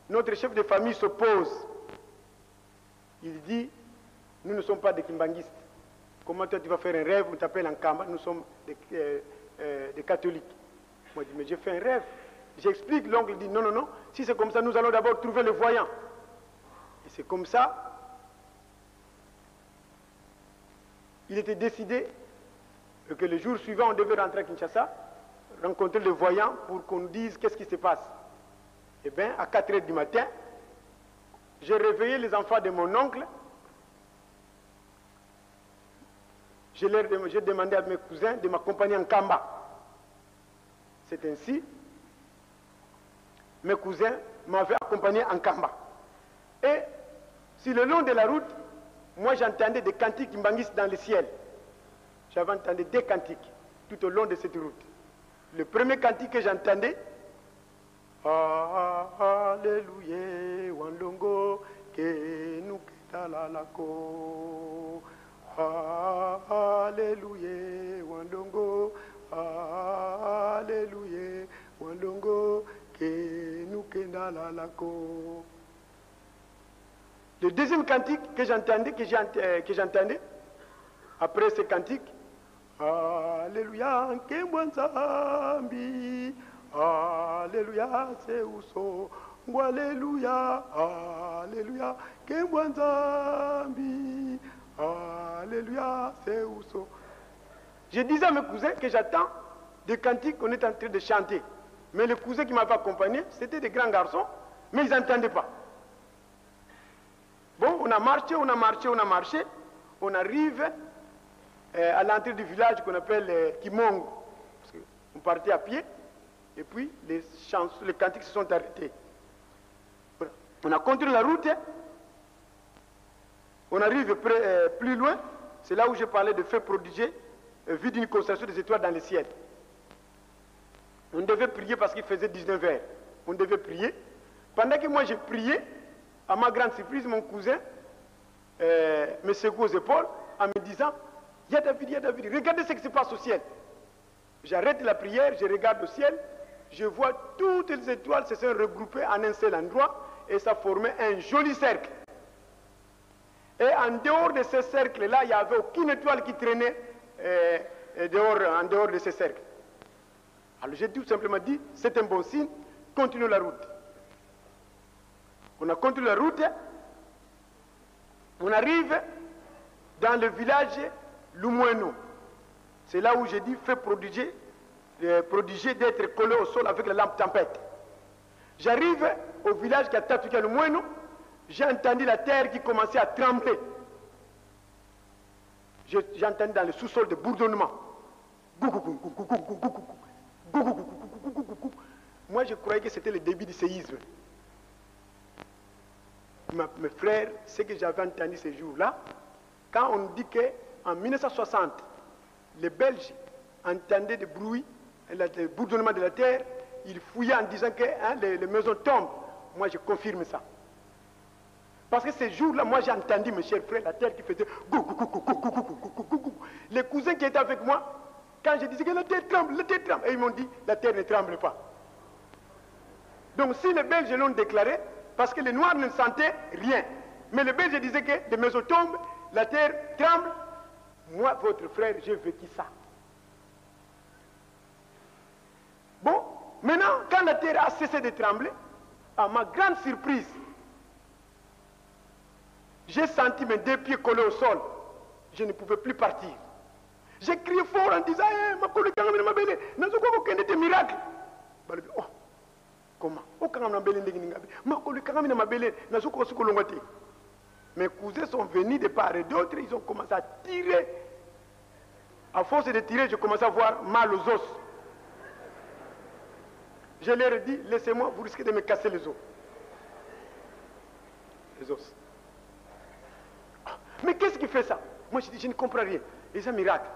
notre chef de famille s'oppose. Il dit, nous ne sommes pas des kimbanguistes. Comment toi tu vas faire un rêve, on t'appelle en Kamba, nous sommes des catholiques. Moi je dis, mais j'ai fait un rêve. J'explique, l'oncle dit, non, non, non, si c'est comme ça, nous allons d'abord trouver le voyant. Et c'est comme ça, il était décidé que le jour suivant, on devait rentrer à Kinshasa, rencontrer le voyant pour qu'on nous dise qu'est-ce qui se passe. Eh bien, à 4 h du matin, j'ai réveillé les enfants de mon oncle. J'ai demandé à mes cousins de m'accompagner en Kamba. C'est ainsi, mes cousins m'avaient accompagné en Kamba. Et sur le long de la route, moi j'entendais des cantiques qui m'anguissent dans le ciel. J'avais entendu des cantiques tout au long de cette route. Le premier cantique que j'entendais, Alléluia, Wandongo, que nous lalako. Alléluia, Wandongo, Alléluia, Wandongo, que nous lalako. Le deuxième cantique que j'entendais, après ce cantique, Alléluia, Kembwanzambi, Alléluia, c'est Ousso, Alléluia, Alléluia, Kembwanzambi, Alléluia, c'est Ousso. Je disais à mes cousins que j'attends des cantiques qu'on est en train de chanter. Mais les cousins qui m'avaient accompagné, c'était des grands garçons, mais ils n'entendaient pas. Bon, on a marché, on arrive à l'entrée du village qu'on appelle Kimongo. On partait à pied, et puis les cantiques se sont arrêtés. Voilà. On a continué la route, on arrive plus loin, c'est là où je parlais de faits prodigieux, vu d'une constellation des étoiles dans le ciel. On devait prier parce qu'il faisait 19 heures. On devait prier. Pendant que moi j'ai prié, à ma grande surprise, mon cousin me secoue aux épaules en me disant, il y a David, regardez ce qui se passe au ciel. J'arrête la prière, je regarde au ciel, je vois toutes les étoiles se sont regroupées en un seul endroit et ça formait un joli cercle. Et en dehors de ce cercle-là, il n'y avait aucune étoile qui traînait en dehors de ce cercle. Alors j'ai tout simplement dit, c'est un bon signe, continuez la route. On a continué la route, on arrive dans le village Lumweno. C'est là où j'ai dit, fait prodigier d'être collé au sol avec la lampe tempête. J'arrive au village qui a Tatuka Lumweno, j'ai entendu la terre qui commençait à trembler. J'ai entendu dans le sous-sol de bourdonnement. Moi, je croyais que c'était le début du séisme. Mes frères, ce que j'avais entendu ces jours-là, quand on dit qu'en 1960, les Belges entendaient des bruits, le bourdonnement de la terre, ils fouillaient en disant que les maisons tombent. Moi, je confirme ça. Parce que ces jours-là, moi, j'ai entendu, mes chers frères, la terre qui faisait les cousins qui étaient avec moi, quand je disais que la terre tremble, et ils m'ont dit, la terre ne tremble pas. Donc, si les Belges l'ont déclaré, parce que les Noirs ne sentaient rien. Mais les Belges disaient que les maisons tombent, la terre tremble. Moi, votre frère, j'ai vécu ça. Bon, maintenant, quand la terre a cessé de trembler, à ma grande surprise, j'ai senti mes deux pieds collés au sol. Je ne pouvais plus partir. J'ai crié fort en disant, ma collègue, ma belle, n'a pas des miracles. Oh, comment? Mes cousins sont venus de part et d'autre, ils ont commencé à tirer. À force de tirer, je commençais à avoir mal aux os. Je leur ai dit, laissez-moi, vous risquez de me casser les os. Les os. Mais qu'est-ce qui fait ça? Moi, je dis, je ne comprends rien. Et c'est un miracle.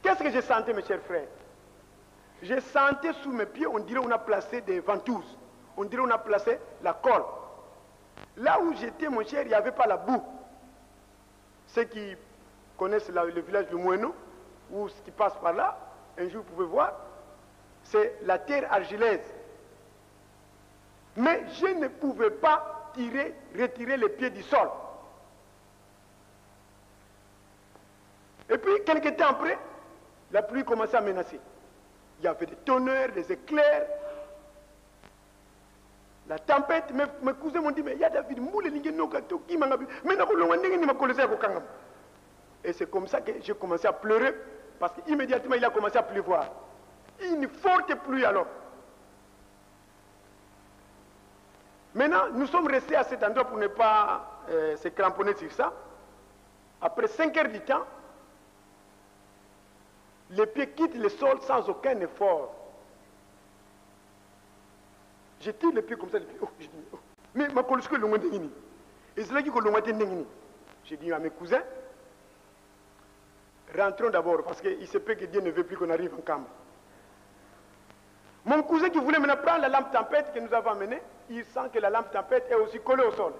Qu'est-ce que j'ai senti, mes chers frères? J'ai senti sous mes pieds, on dirait qu'on a placé des ventouses. On dirait qu'on a placé la colle. Là où j'étais, mon cher, il n'y avait pas la boue. Ceux qui connaissent le village de Moueno, ou ce qui passe par là, un jour vous pouvez voir, c'est la terre argileuse. Mais je ne pouvais pas retirer les pieds du sol. Et puis, quelques temps après, la pluie commençait à menacer. Il y avait des tonnerres, des éclairs, la tempête. Mes cousins m'ont dit, mais il y a David, et c'est comme ça que j'ai commencé à pleurer, parce qu'immédiatement il a commencé à pleuvoir. Une forte pluie alors. Maintenant, nous sommes restés à cet endroit pour ne pas se cramponner sur ça. Après 5 heures du temps, les pieds quittent le sol sans aucun effort. Je tire les pieds comme ça, les pieds. Oh, je dis, oh. Mais ma colosque est longue. Et c'est là qu'il est. J'ai dit à mes cousins, rentrons d'abord, parce qu'il se peut que Dieu ne veut plus qu'on arrive en camp. Mon cousin qui voulait maintenant prendre la lampe tempête que nous avons amenée, il sent que la lampe tempête est aussi collée au sol.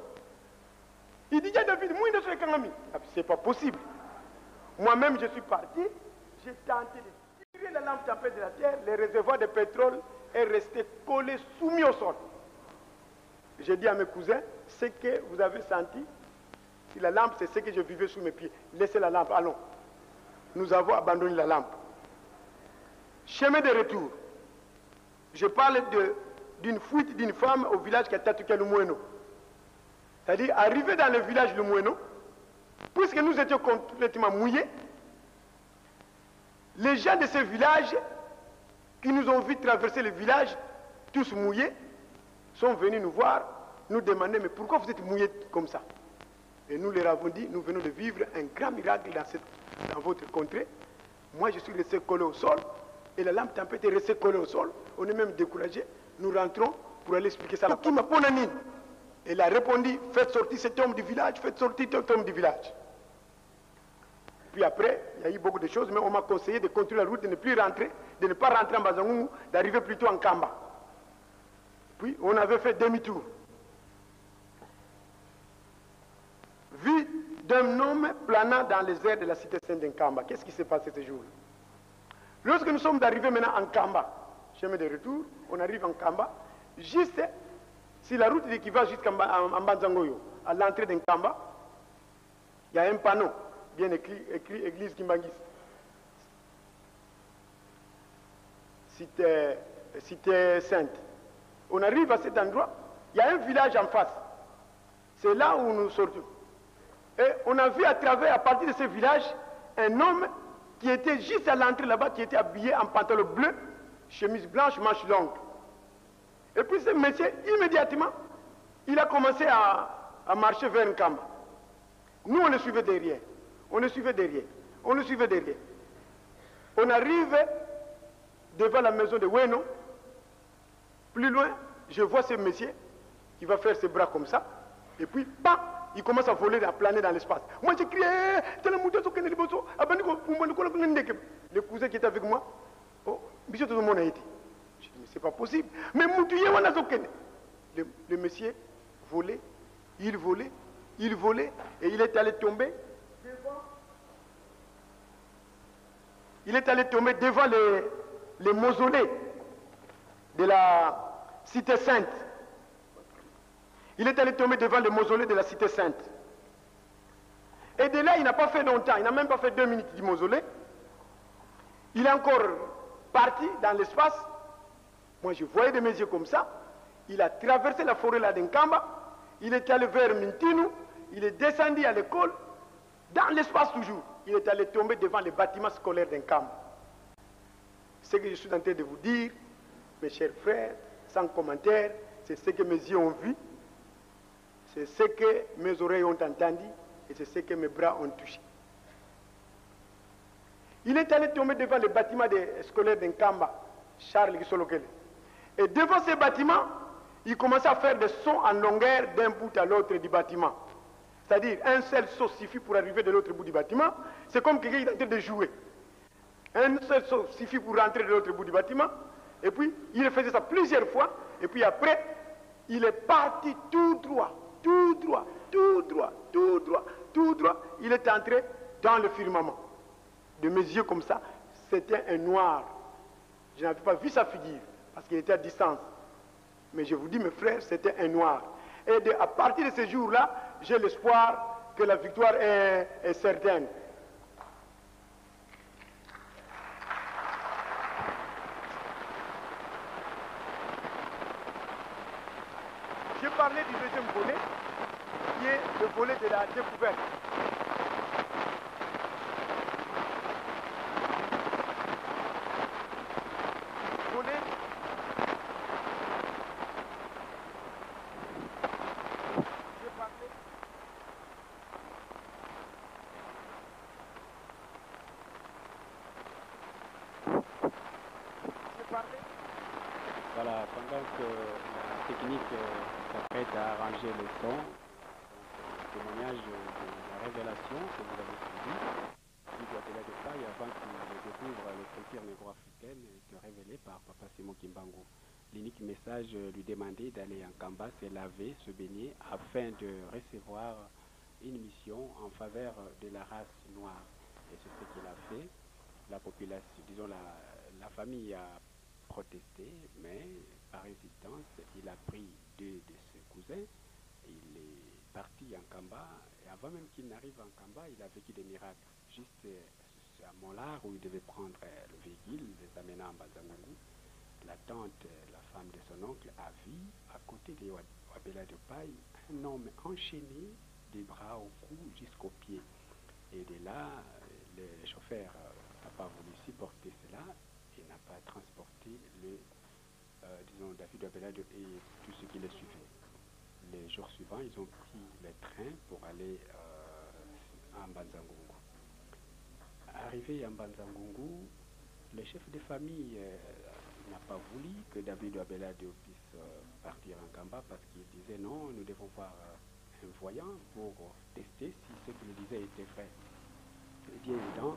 Il dit, David, moi, il ne serait qu'un ami. C'est pas possible. Moi-même, je suis parti, j'ai tenté de tirer la lampe tempête de la terre, le réservoir de pétrole est resté collé, soumis au sol. J'ai dit à mes cousins, ce que vous avez senti, si la lampe, c'est ce que je vivais sous mes pieds. Laissez la lampe, allons. Nous avons abandonné la lampe. Chemin de retour. Je parle d'une fuite d'une femme au village qui a Tatouké Lumoueno. C'est-à-dire, arrivé dans le village Lumoueno, puisque nous étions complètement mouillés, les gens de ce village, qui nous ont vu traverser le village, tous mouillés, sont venus nous voir, nous demander, mais pourquoi vous êtes mouillés comme ça? Et nous leur avons dit, nous venons de vivre un grand miracle dans votre contrée. Moi, je suis resté collé au sol, et la lampe tempête est restée collée au sol. On est même découragé. Nous rentrons pour aller expliquer ça. Qui m'a ponani? Elle a répondu, faites sortir cet homme du village, faites sortir cet homme du village. Puis après, il y a eu beaucoup de choses, mais on m'a conseillé de continuer la route, de ne plus rentrer, de ne pas rentrer en Bazangou, d'arriver plutôt en Kamba. Puis on avait fait demi-tour. Vue d'un homme planant dans les airs de la cité sainte d'Nkamba. Qu'est-ce qui s'est passé ce jour-là? Lorsque nous sommes arrivés maintenant en Kamba, chemin de retour, on arrive en Kamba, juste sur la route qui va jusqu'en Banzangoyo, à l'entrée d'Nkamba, il y a un panneau bien écrit Église Kimbangis. Cité sainte. On arrive à cet endroit, il y a un village en face. C'est là où nous sortons. Et on a vu à partir de ce village, un homme qui était juste à l'entrée là-bas, qui était habillé en pantalon bleu, chemise blanche, manche longue. Et puis ce monsieur, immédiatement, il a commencé à marcher vers Nkamba. Nous, on le suivait derrière. On le suivait derrière. On le suivait derrière. On arrive devant la maison de Weno. Plus loin, je vois ce monsieur qui va faire ses bras comme ça. Et puis, bam, il commence à voler, à planer dans l'espace. Moi, j'ai crié, le cousin qui était avec moi, oh, tout le monde a été. Je dis, mais c'est pas possible. Mais le monsieur volait, et il est allé tomber devant. Il est allé tomber devant les mausolées de la cité sainte. Il est allé tomber devant le mausolée de la cité sainte. Et de là, il n'a pas fait longtemps, il n'a même pas fait 2 minutes du mausolée. Il est encore parti dans l'espace. Moi, je voyais de mes yeux comme ça. Il a traversé la forêt là d'Nkamba. Il est allé vers Mintinu. Il est descendu à l'école. Dans l'espace toujours. Il est allé tomber devant les bâtiments scolaires d'Nkamba. Ce que je suis en train de vous dire, mes chers frères, sans commentaire, c'est ce que mes yeux ont vu. C'est ce que mes oreilles ont entendu et c'est ce que mes bras ont touché. Il est allé tomber devant les bâtiments scolaires d'Nkamba, Charles Gisolokele. Et devant ces bâtiments, il commençait à faire des sons en longueur d'un bout à l'autre du bâtiment. C'est-à-dire, un seul saut suffit pour arriver de l'autre bout du bâtiment. C'est comme quelqu'un qui est en train de jouer. Un seul saut suffit pour rentrer de l'autre bout du bâtiment. Et puis, il faisait ça plusieurs fois. Et puis après, il est parti tout droit. Tout droit, tout droit, tout droit, tout droit. Il est entré dans le firmament. De mes yeux comme ça, c'était un noir. Je n'avais pas vu sa figure, parce qu'il était à distance. Mais je vous dis, mes frères, c'était un noir. Et à partir de ce jour-là, j'ai l'espoir que la victoire est certaine. J'ai parlé du deuxième volet, qui est le volet de la découverte. Voilà, pendant que la technique s'apprête à arranger le son, le témoignage de la révélation que vous avez suivi, du Guatemala de Paille, avant qu'il découvre l'écriture négro-africaine révélée par Papa Simon Kimbangu. L'unique message lui demandait d'aller en Kamba, se laver, se baigner, afin de recevoir une mission en faveur de la race noire. Et c'est ce qu'il a fait. La population, disons la famille a protesté, mais par résistance, il a pris deux de ses cousins, il est parti en Kamba, et avant même qu'il n'arrive en Kamba, il a vécu des miracles. Juste à Molar, où il devait prendre le véhicule, les amenant en Bazangungu, la tante, la femme de son oncle, a vu à côté de Wabela de Paille un homme enchaîné des bras au cou jusqu'aux pieds. Et de là, le chauffeur n'a pas voulu supporter cela et n'a pas transporté disons, David Wabela et tout ce qui le suivait. Les jours suivants, ils ont pris le train pour aller en Banzangungu. Arrivé en Banzangungu, le chef de famille n'a pas voulu que David Wabela puisse partir en Kamba parce qu'il disait non, nous devons voir un voyant pour tester si ce qu'il disait était vrai. C'est bien évident,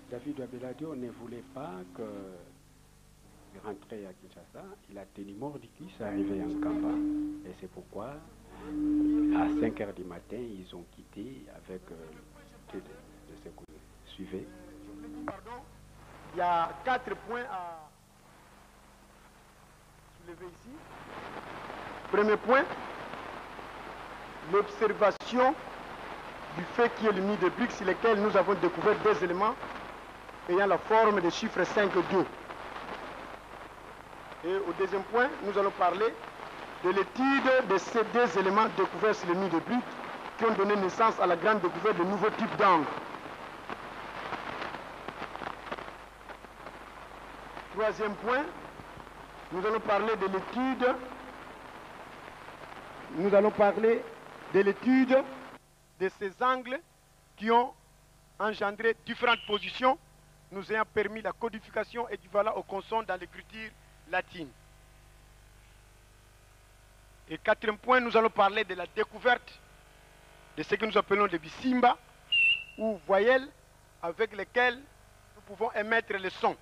David Wabela ne voulait pas rentrer à Kinshasa. Il a tenu mort du cuisse à arriver en Kamba. Et c'est pourquoi, à 5 h du matin, ils ont quitté avec deux de ses cousins. Suivez. Pardon, il y a 4 points à soulever ici. Premier point, l'observation du fait qu'il y ait le nid de briques sur lesquels nous avons découvert des éléments ayant la forme des chiffres 5 et 2. Et au deuxième point, nous allons parler de l'étude de ces deux éléments découverts sur le nid de briques qui ont donné naissance à la grande découverte de nouveaux types d'angles. Troisième point, nous allons parler de l'étude de ces angles qui ont engendré différentes positions, nous ayant permis la codification équivalente aux consonnes dans l'écriture latine. Et quatrième point, nous allons parler de la découverte de ce que nous appelons des bisimba, ou voyelles avec lesquelles nous pouvons émettre le son.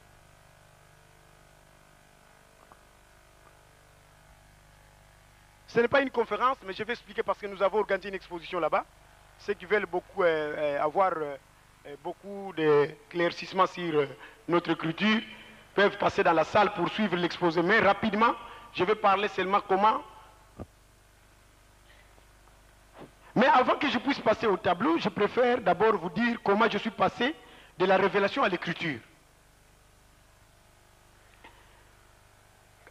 Ce n'est pas une conférence, mais je vais expliquer parce que nous avons organisé une exposition là-bas. Ceux qui veulent beaucoup avoir beaucoup d'éclaircissements sur notre écriture peuvent passer dans la salle pour suivre l'exposé. Mais rapidement, je vais parler seulement comment. Mais avant que je puisse passer au tableau, je préfère d'abord vous dire comment je suis passé de la révélation à l'écriture.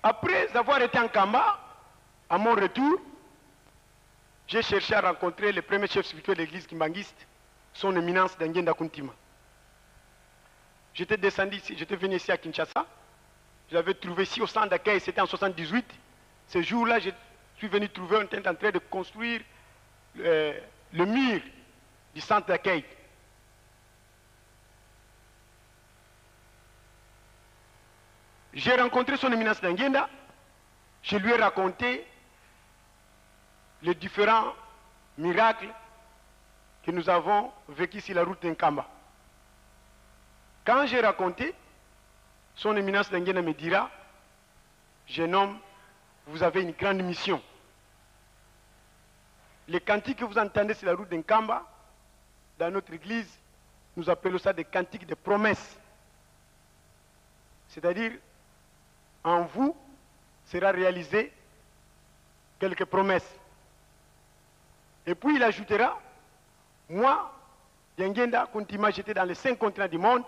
Après avoir été en Kamba, à mon retour, j'ai cherché à rencontrer le premier chef spirituel de l'église kimbanguiste, son éminence Dangenda Kuntima. J'étais descendu ici, j'étais venu ici à Kinshasa. Je l'avais trouvé ici au centre d'accueil, c'était en 78. Ce jour-là, je suis venu trouver, on était en train de construire le mur du centre d'accueil. J'ai rencontré son éminence Dangenda. Je lui ai raconté les différents miracles que nous avons vécus sur la route d'Nkamba. Quand j'ai raconté, son éminence Dangenda me dira, jeune homme, vous avez une grande mission. Les cantiques que vous entendez sur la route d'Nkamba, dans notre église, nous appelons ça des cantiques de promesses. C'est-à-dire, en vous sera réalisé quelques promesses. Et puis il ajoutera, moi, Dangenda Kuntima, j'étais dans les 5 continents du monde,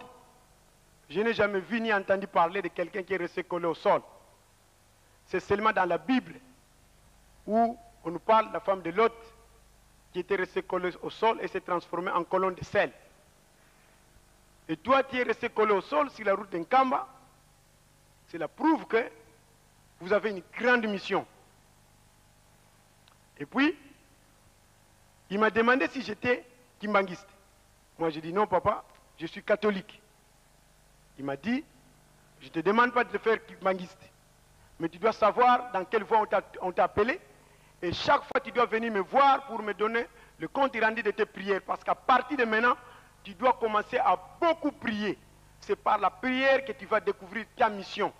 je n'ai jamais vu ni entendu parler de quelqu'un qui est resté collé au sol. C'est seulement dans la Bible où on nous parle de la femme de Lot qui était restée collée au sol et s'est transformée en colonne de sel. Et toi, tu es resté collé au sol sur la route d'Nkamba, cela prouve que vous avez une grande mission. Et puis, il m'a demandé si j'étais kimbanguiste. Moi, j'ai dit non, papa, je suis catholique. Il m'a dit, je ne te demande pas de le faire kimbanguiste, mais tu dois savoir dans quelle voie on t'a appelé. Et chaque fois, tu dois venir me voir pour me donner le compte rendu de tes prières. Parce qu'à partir de maintenant, tu dois commencer à beaucoup prier. C'est par la prière que tu vas découvrir ta mission.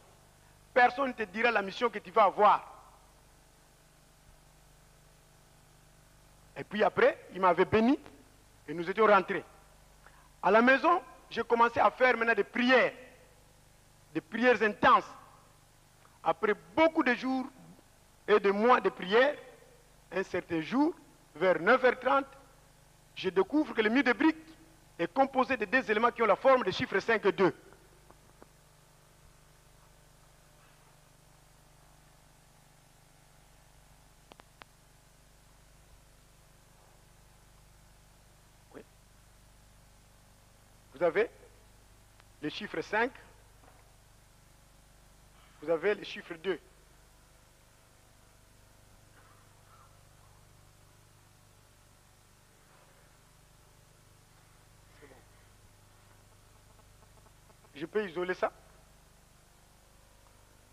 Personne ne te dira la mission que tu vas avoir. Et puis après, il m'avait béni et nous étions rentrés. À la maison, j'ai commencé à faire maintenant des prières intenses. Après beaucoup de jours et de mois de prières, un certain jour, vers 9h30, je découvre que le mur de briques est composé de deux éléments qui ont la forme des chiffres 5 et 2. Oui. Vous avez le chiffre 5, vous avez le chiffre 2. Je peux isoler ça.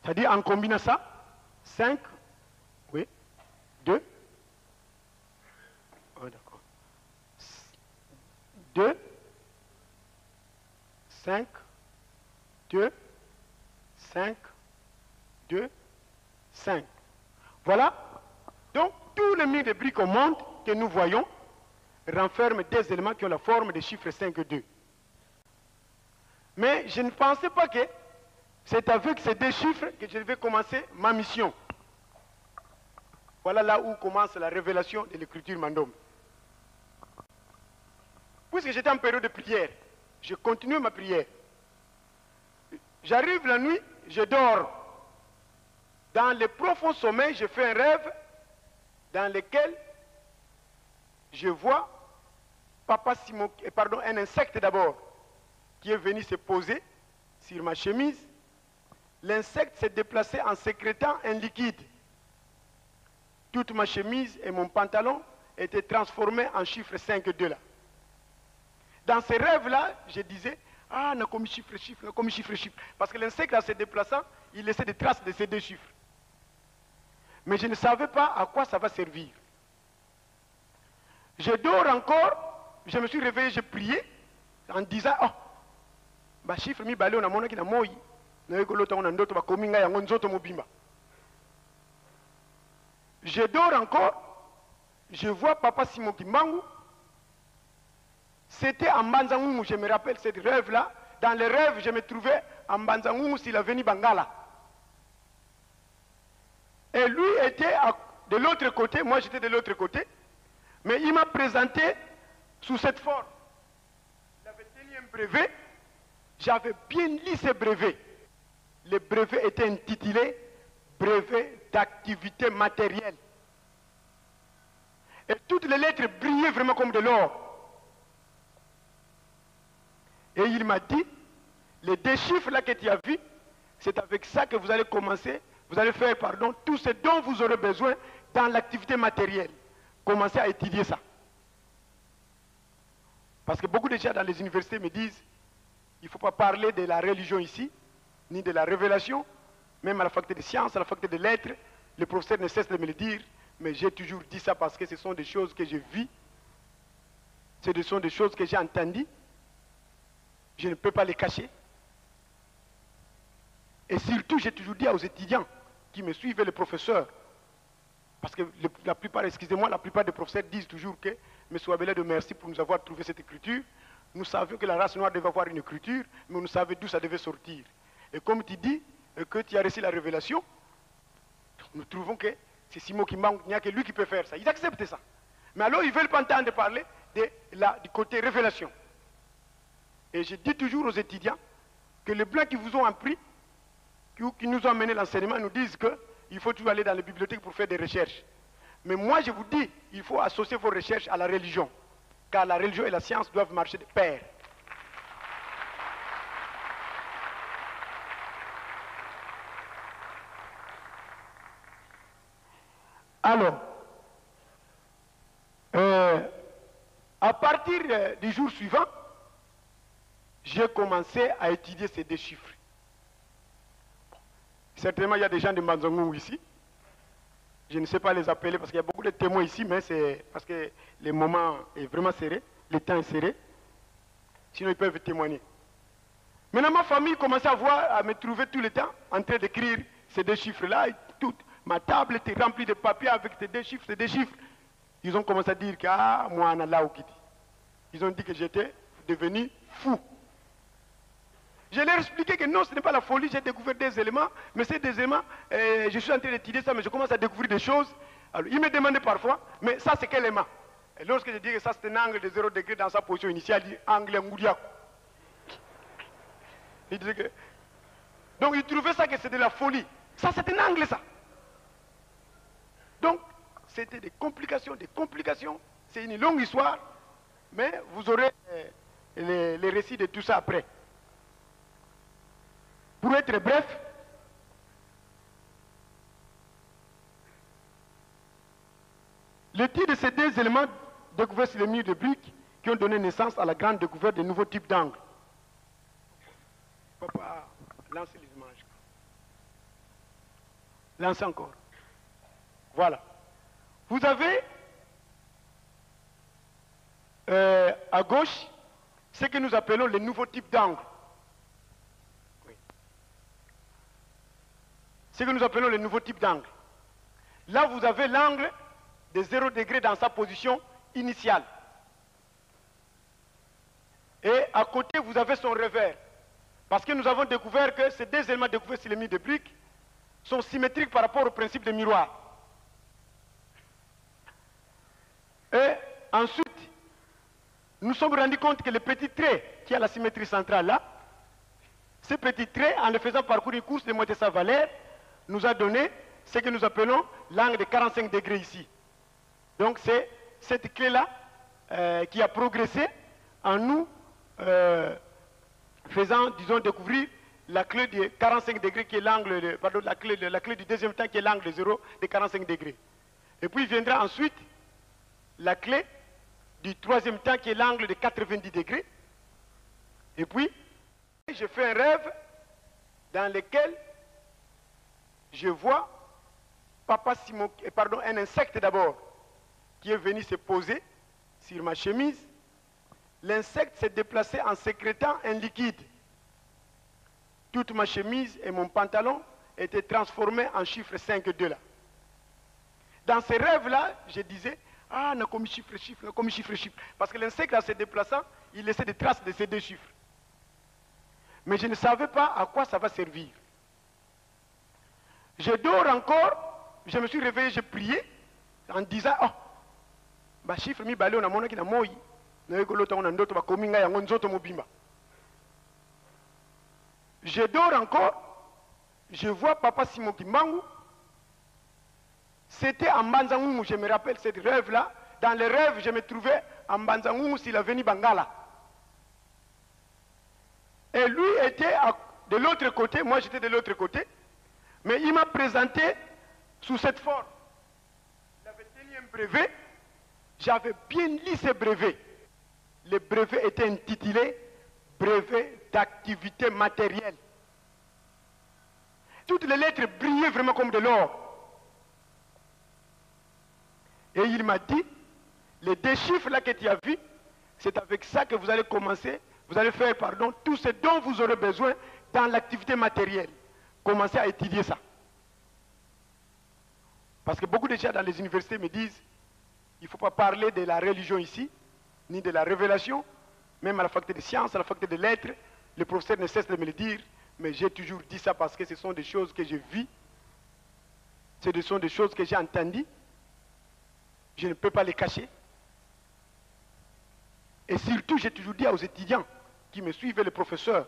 C'est-à-dire en combinant ça, 5, oui, 2, oh, d'accord, 2, 5, 2, 5, 2, 5. Voilà. Donc, tout le mur de briques au monde que nous voyons renferme des éléments qui ont la forme des chiffres 5 et 2. Mais je ne pensais pas que c'est avec ces deux chiffres que je devais commencer ma mission. Voilà là où commence la révélation de l'écriture Mandom. Puisque j'étais en période de prière, je continue ma prière. J'arrive la nuit, je dors. Dans le profond sommeil, je fais un rêve dans lequel je vois un insecte d'abord, qui est venu se poser sur ma chemise. L'insecte s'est déplacé en sécrétant un liquide. Toute ma chemise et mon pantalon étaient transformés en chiffre 5 et 2 là. Dans ces rêves-là, je disais, ah, on a commis chiffre, chiffre, on a commis chiffre, chiffre. Parce que l'insecte, en se déplaçant, il laissait des traces de ces deux chiffres. Mais je ne savais pas à quoi ça va servir. Je dors encore, je me suis réveillé, j'ai prié, en disant, oh, bah chiffre mi balé on a mona ki na moi na yeko lota on a ndoto ba kominga yango nzoto mobimba. Je dors encore, je vois papa Simon Kimbangu. C'était à Mbanzangoumou, je me rappelle ce rêve-là. Dans le rêve, je me trouvais à Mbanzangoumou sur l'avenue Bangala. Et lui était de l'autre côté, moi j'étais de l'autre côté, mais il m'a présenté sous cette forme. Il avait tenu un brevet. J'avais bien lu ce brevet. Le brevet était intitulé Brevet d'activité matérielle. Et toutes les lettres brillaient vraiment comme de l'or. Et il m'a dit, les deux chiffres là que tu as vus, c'est avec ça que vous allez commencer, vous allez faire, pardon, tout ce dont vous aurez besoin dans l'activité matérielle. Commencez à étudier ça. Parce que beaucoup de gens dans les universités me disent, il ne faut pas parler de la religion ici, ni de la révélation, même à la faculté de sciences, à la faculté de lettres, le professeur ne cesse de me le dire, mais j'ai toujours dit ça parce que ce sont des choses que j'ai vues, ce sont des choses que j'ai entendues, je ne peux pas les cacher. Et surtout, j'ai toujours dit aux étudiants qui me suivent, les professeurs, parce que la plupart, excusez-moi, la plupart des professeurs disent toujours que M. Abelé de merci pour nous avoir trouvé cette écriture. Nous savions que la race noire devait avoir une écriture, mais nous savions d'où ça devait sortir. Et comme tu dis que tu as reçu la révélation, nous trouvons que c'est Simon qui manque, il n'y a que lui qui peut faire ça. Ils acceptent ça. Mais alors, ils ne veulent pas entendre parler du côté révélation. Et je dis toujours aux étudiants que les blancs qui vous ont appris, qui nous ont amené l'enseignement, nous disent qu'il faut toujours aller dans les bibliothèques pour faire des recherches. Mais moi, je vous dis, il faut associer vos recherches à la religion. Car la religion et la science doivent marcher de pair. Alors, à partir du jour suivant, j'ai commencé à étudier ces deux chiffres. Certainement, il y a des gens de Mbanzangou ici. Je ne sais pas les appeler parce qu'il y a beaucoup de témoins ici, mais c'est parce que le moment est vraiment serré, le temps est serré. Sinon, ils peuvent témoigner. Maintenant, ma famille commençait à me trouver tout le temps en train d'écrire ces deux chiffres-là. Toute ma table était remplie de papiers avec ces deux chiffres, ces deux chiffres. Ils ont commencé à dire que, ah, moi, Anala Okiti. Ils ont dit que j'étais devenu fou. Je leur ai expliqué que non, ce n'est pas la folie, j'ai découvert des éléments, mais ces des éléments, je suis en train d'étudier ça, mais je commence à découvrir des choses. Alors, ils me demandaient parfois, mais ça, c'est quel aimant? Et lorsque je dis que ça, c'est un angle de 0 degré dans sa position initiale, il dit angle Ngouriakou. Il disait que... Donc, ils trouvaient ça que c'était de la folie. Ça, c'est un angle, ça. Donc, c'était des complications. C'est une longue histoire, mais vous aurez les récits de tout ça après. Pour être bref, le titre de ces deux éléments découverts sur les murs de briques qui ont donné naissance à la grande découverte de nouveaux types d'angles. Papa, lancez les images. Lancez encore. Voilà. Vous avez à gauche ce que nous appelons les nouveaux types d'angles. Ce que nous appelons le nouveau type d'angle. Là, vous avez l'angle de 0 degré dans sa position initiale. Et à côté, vous avez son revers. Parce que nous avons découvert que ces deux éléments découverts sur les murs de briques sont symétriques par rapport au principe de miroir. Et ensuite, nous nous sommes rendus compte que le petit trait qui a la symétrie centrale là, ce petit trait, en le faisant parcourir une course de monter sa valeur, nous a donné ce que nous appelons l'angle de 45 degrés ici. Donc c'est cette clé-là qui a progressé en nous faisant, disons, découvrir la clé de 45 degrés qui est l'angle, pardon, la clé du deuxième temps qui est l'angle de 0 de 45 degrés. Et puis viendra ensuite la clé du troisième temps qui est l'angle de 90 degrés. Et puis, je fais un rêve dans lequel je vois Papa Simon, pardon, un insecte d'abord, qui est venu se poser sur ma chemise. L'insecte s'est déplacé en sécrétant un liquide. Toute ma chemise et mon pantalon étaient transformés en chiffre 5,2 là. Dans ces rêves-là, je disais, ah, on a commis chiffre, on a commis chiffre. Parce que l'insecte, en se déplaçant, il laissait des traces de ces deux chiffres. Mais je ne savais pas à quoi ça va servir. Je dors encore, je me suis réveillé, j'ai prié en disant, oh, bah chiffre mi balé on a mona ki na moi, na yeko lota on a ndoto ba kominga ya nzoto mobimba. Je dors encore, je vois Papa Simon Kimbangu. C'était en Mbanzangou, je me rappelle cette rêve-là. Dans le rêve, je me trouvais en Mbanzangou sur l'avenue Bangala. Et lui était de l'autre côté, moi j'étais de l'autre côté. Mais il m'a présenté sous cette forme. Il avait tenu un brevet. J'avais bien lu ce brevet. Le brevet était intitulé Brevet d'activité matérielle. Toutes les lettres brillaient vraiment comme de l'or. Et il m'a dit, les deux chiffres là que tu as vus, c'est avec ça que vous allez commencer, vous allez faire, pardon, tout ce dont vous aurez besoin dans l'activité matérielle. Commencez à étudier ça. Parce que beaucoup de gens dans les universités me disent, il ne faut pas parler de la religion ici, ni de la révélation, même à la faculté de sciences, à la faculté de lettres, le professeur ne cesse de me le dire, mais j'ai toujours dit ça parce que ce sont des choses que j'ai vues, ce sont des choses que j'ai entendues, je ne peux pas les cacher. Et surtout, j'ai toujours dit aux étudiants qui me suivent, les professeurs,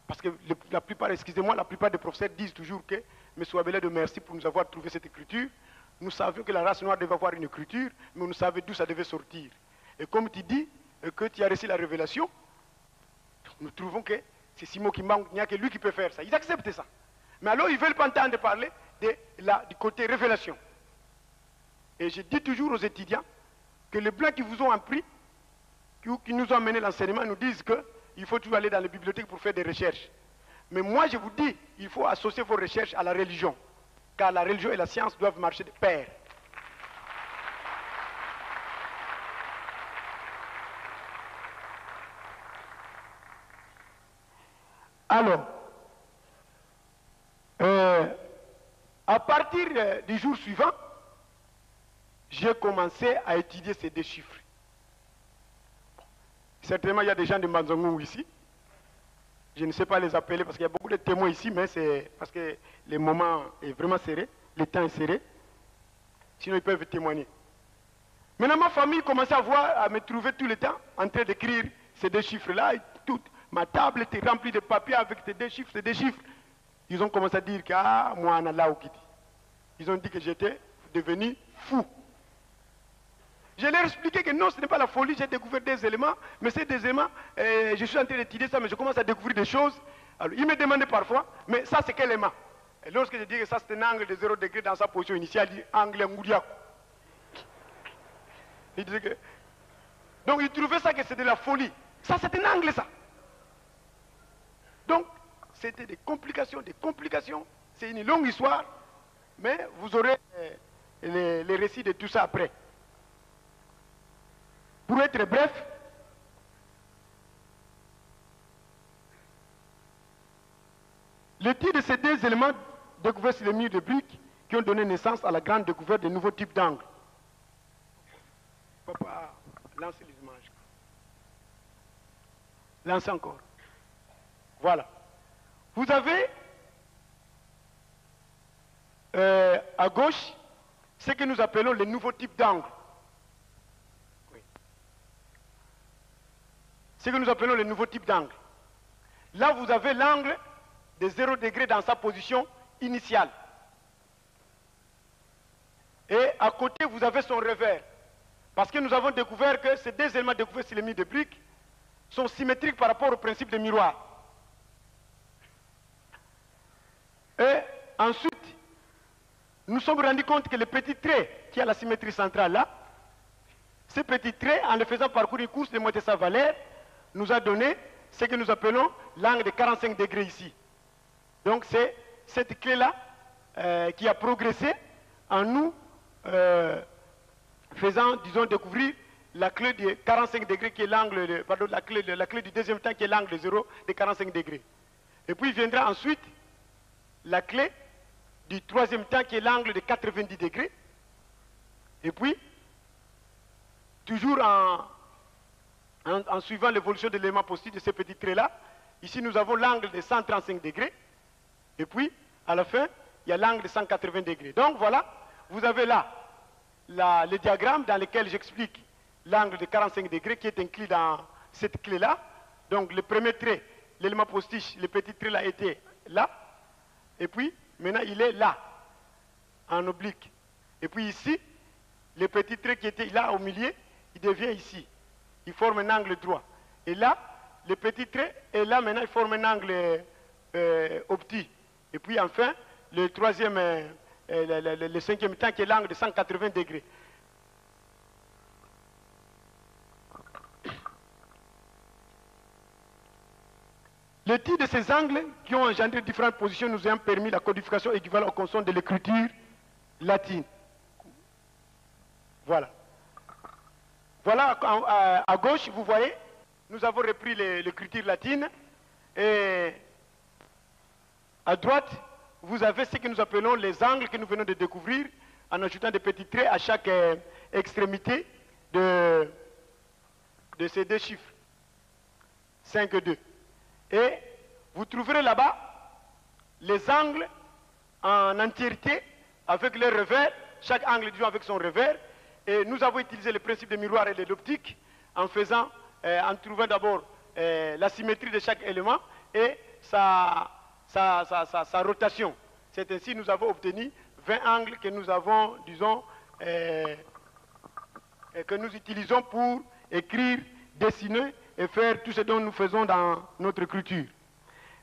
parce que la plupart, excusez-moi, la plupart des professeurs disent toujours que M. Abelé de merci pour nous avoir trouvé cette écriture. Nous savions que la race noire devait avoir une écriture, mais nous savions d'où ça devait sortir. Et comme tu dis que tu as reçu la révélation, nous trouvons que c'est Simon qui manque, il n'y a que lui qui peut faire ça. Ils acceptent ça. Mais alors, ils ne veulent pas entendre parler du côté révélation. Et je dis toujours aux étudiants que les blancs qui vous ont appris, qui nous ont amené l'enseignement, nous disent qu'il faut toujours aller dans les bibliothèques pour faire des recherches. Mais moi, je vous dis, il faut associer vos recherches à la religion, car la religion et la science doivent marcher de pair. Alors, à partir du jour suivant, j'ai commencé à étudier ces deux chiffres. Certainement, il y a des gens de Manzongou ici. Je ne sais pas les appeler parce qu'il y a beaucoup de témoins ici, mais c'est parce que le moment est vraiment serré, le temps est serré. Sinon, ils peuvent témoigner. Maintenant, ma famille commençait à me trouver tout le temps en train d'écrire ces deux chiffres-là. Toute ma table était remplie de papiers avec ces deux chiffres, ces deux chiffres. Ils ont commencé à dire que, ah, moi, on a là où qui dit. Ils ont dit que j'étais devenu fou. Je leur ai expliqué que non, ce n'est pas la folie, j'ai découvert des éléments, mais ces des éléments, je suis en train d'étudier ça, mais je commence à découvrir des choses. Alors, ils me demandaient parfois, mais ça c'est quel aimant? Et lorsque je dis que ça c'est un angle de 0 degré dans sa position initiale, il dit angle Ngouriakou. Il disait que... Donc ils trouvaient ça que c'était de la folie. Ça c'est un angle ça. Donc, c'était des complications, c'est une longue histoire, mais vous aurez les récits de tout ça après. Pour être bref, l'étude de ces deux éléments découverts sur les murs de briques qui ont donné naissance à la grande découverte de nouveaux types d'angles. Papa, lancez les images. Lancez encore. Voilà. Vous avez à gauche ce que nous appelons les nouveaux types d'angles. Ce que nous appelons les nouveaux types d'angles. Là, vous avez l'angle de 0 degré dans sa position initiale. Et à côté, vous avez son revers. Parce que nous avons découvert que ces deux éléments découverts sur les murs de briques sont symétriques par rapport au principe de miroir. Et ensuite, nous nous sommes rendus compte que le petit trait qui a la symétrie centrale là, ce petit trait, en le faisant parcourir une course de monter sa valeur, nous a donné ce que nous appelons l'angle de 45 degrés ici. Donc c'est cette clé-là qui a progressé en nous faisant, disons, découvrir la clé de 45 degrés qui est l'angle, pardon, la clé du deuxième temps qui est l'angle de 0 de 45 degrés. Et puis viendra ensuite la clé du troisième temps qui est l'angle de 90 degrés. Et puis, toujours en suivant l'évolution de l'élément positif de ces petits traits-là, ici nous avons l'angle de 135 degrés. Et puis, à la fin, il y a l'angle de 180 degrés. Donc voilà, vous avez là le diagramme dans lequel j'explique l'angle de 45 degrés qui est inclus dans cette clé-là. Donc le premier trait, l'élément positif, le petit trait là était là. Et puis, maintenant il est là, en oblique. Et puis ici, le petit trait qui était là au milieu, il devient ici. Il forme un angle droit. Et là, le petit trait est là, maintenant il forme un angle optique. Et puis enfin, le troisième, le cinquième temps qui est l'angle de 180 degrés. L'étude de ces angles qui ont engendré différentes positions nous a permis la codification équivalente aux consonnes de l'écriture latine. Voilà. Voilà, à gauche, vous voyez, nous avons repris l'écriture latine. Et à droite, vous avez ce que nous appelons les angles que nous venons de découvrir en ajoutant des petits traits à chaque extrémité de ces deux chiffres. 5 et 2. Et vous trouverez là-bas les angles en entièreté avec leur revers, chaque angle disons avec son revers. Et nous avons utilisé le principe de miroir et de l'optique en trouvant d'abord la symétrie de chaque élément et sa rotation. C'est ainsi que nous avons obtenu 20 angles que nous avons, disons, que nous utilisons pour écrire, dessiner et faire tout ce dont nous faisons dans notre écriture.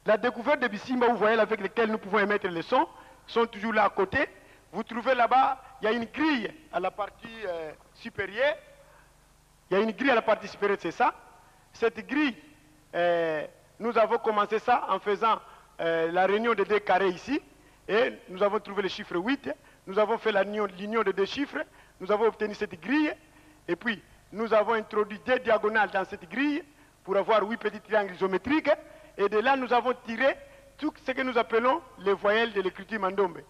La découverte de Bisimba, vous voyez, avec lesquels nous pouvons émettre les sons, sont toujours là à côté. Vous trouvez là-bas, il y a une grille à la partie supérieure. Il y a une grille à la partie supérieure, c'est ça. Cette grille, nous avons commencé ça en faisant la réunion des deux carrés ici, et nous avons trouvé le chiffre 8, nous avons fait l'union de deux chiffres, nous avons obtenu cette grille, et puis nous avons introduit deux diagonales dans cette grille pour avoir 8 petits triangles isométriques, et de là nous avons tiré tout ce que nous appelons les voyelles de l'écriture Mandombe.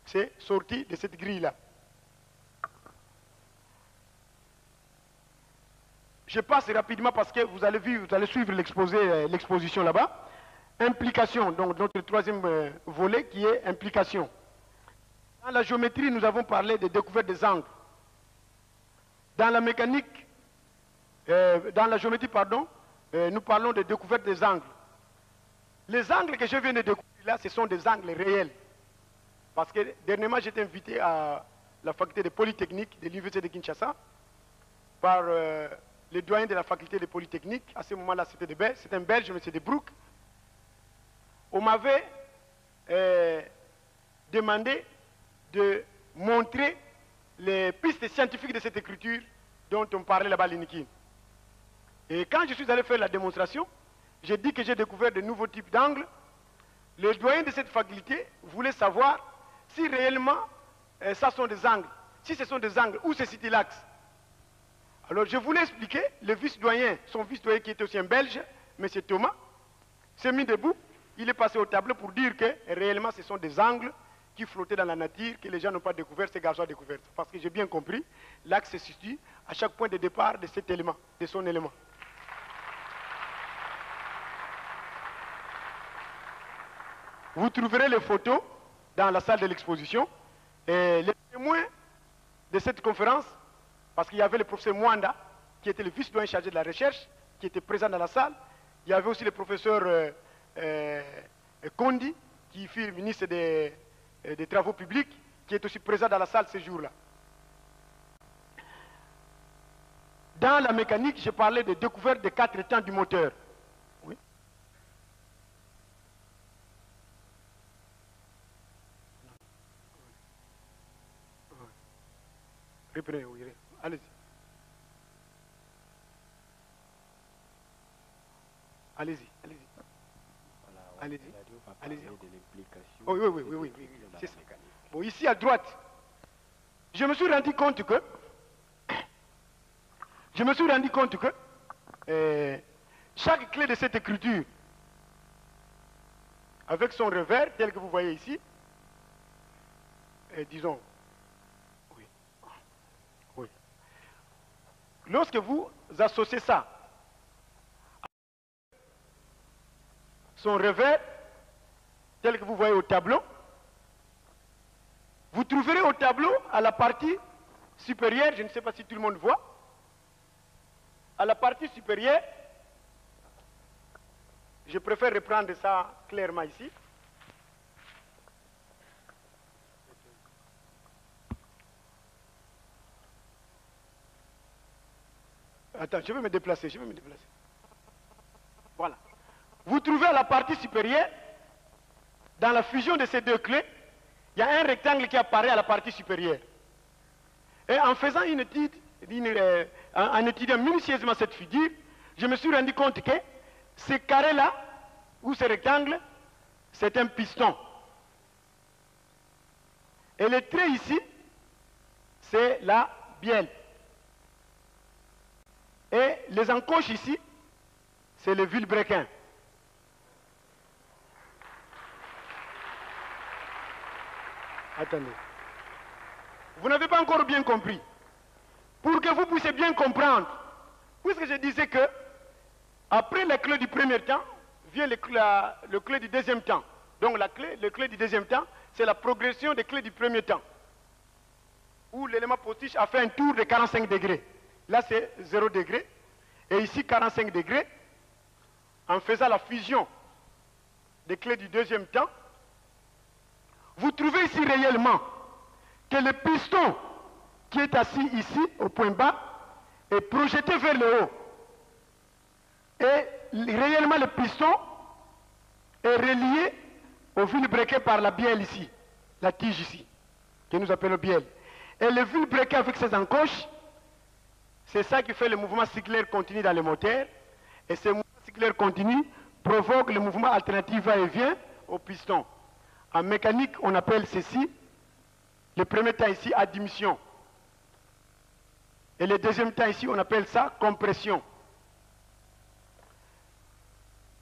C'est sorti de cette grille-là. Je passe rapidement parce que vous allez suivre l'exposition là-bas. Implication, donc notre troisième volet qui est implication. Dans la géométrie, nous avons parlé de découverte des angles. Dans la mécanique, dans la géométrie, pardon, nous parlons de découverte des angles. Les angles que je viens de découvrir là, ce sont des angles réels. Parce que dernièrement, j'étais invité à la faculté de Polytechnique de l'Université de Kinshasa par le doyen de la faculté de Polytechnique. À ce moment-là, c'était un Belge, M. De Broek. On m'avait demandé de montrer les pistes scientifiques de cette écriture dont on parlait là-bas à l'INIKI. Et quand je suis allé faire la démonstration, j'ai dit que j'ai découvert de nouveaux types d'angles. Le doyen de cette faculté voulait savoir si réellement ça sont des angles. Si ce sont des angles, où se situe l'axe? Alors je voulais expliquer, le vice-doyen, son vice-doyen qui était aussi un Belge, M. Thomas, s'est mis debout, il est passé au tableau pour dire que réellement ce sont des angles qui flottaient dans la nature, que les gens n'ont pas découvert, ces garçons ont découvert. Parce que j'ai bien compris, l'axe se situe à chaque point de départ de cet élément, de son élément. Vous trouverez les photos dans la salle de l'exposition. Et les témoins de cette conférence, parce qu'il y avait le professeur Mwanda, qui était le vice-doyen chargé de la recherche, qui était présent dans la salle. Il y avait aussi le professeur Kondi, qui fut ministre des Travaux publics, qui est aussi présent dans la salle ce jour-là. Dans la mécanique, je parlais de découverte des 4 temps du moteur. Oui. Reprenez, oui, allez-y. Allez-y, allez-y. Voilà, Allez-y. Allez-y. Oui. C'est ça. Bon, ici à droite, je me suis rendu compte que chaque clé de cette écriture, avec son revers, tel que vous voyez ici, disons, oui. Lorsque vous associez ça, son revers, tel que vous voyez au tableau, vous trouverez au tableau, à la partie supérieure, je ne sais pas si tout le monde voit, à la partie supérieure, je préfère reprendre ça clairement ici. Attends, je vais me déplacer. Voilà. Vous trouvez à la partie supérieure, dans la fusion de ces deux clés, il y a un rectangle qui apparaît à la partie supérieure. Et en faisant une étude, en étudiant minutieusement cette figure, je me suis rendu compte que ce carré-là, ou ce rectangle, c'est un piston. Et le trait ici, c'est la bielle. Et les encoches ici, c'est le vilebrequin. Attendez. Vous n'avez pas encore bien compris. Pour que vous puissiez bien comprendre, puisque je disais que, après la clé du premier temps, vient le clé du deuxième temps. Donc le clé du deuxième temps, c'est la progression des clés du premier temps. Où l'élément positif a fait un tour de 45 degrés. Là, c'est 0 degré. Et ici, 45 degrés. En faisant la fusion des clés du deuxième temps, vous trouvez ici réellement que le piston qui est assis ici, au point bas, est projeté vers le haut. Et réellement, le piston est relié au vilebrequin par la bielle ici, la tige ici, que nous appelons bielle. Et le vilebrequin avec ses encoches, c'est ça qui fait le mouvement cyclaire continu dans le moteur. Et ce mouvement cyclaire continu provoque le mouvement alternatif va-et-vient au piston. En mécanique, on appelle ceci, le premier temps ici, admission. Et le deuxième temps ici, on appelle ça compression.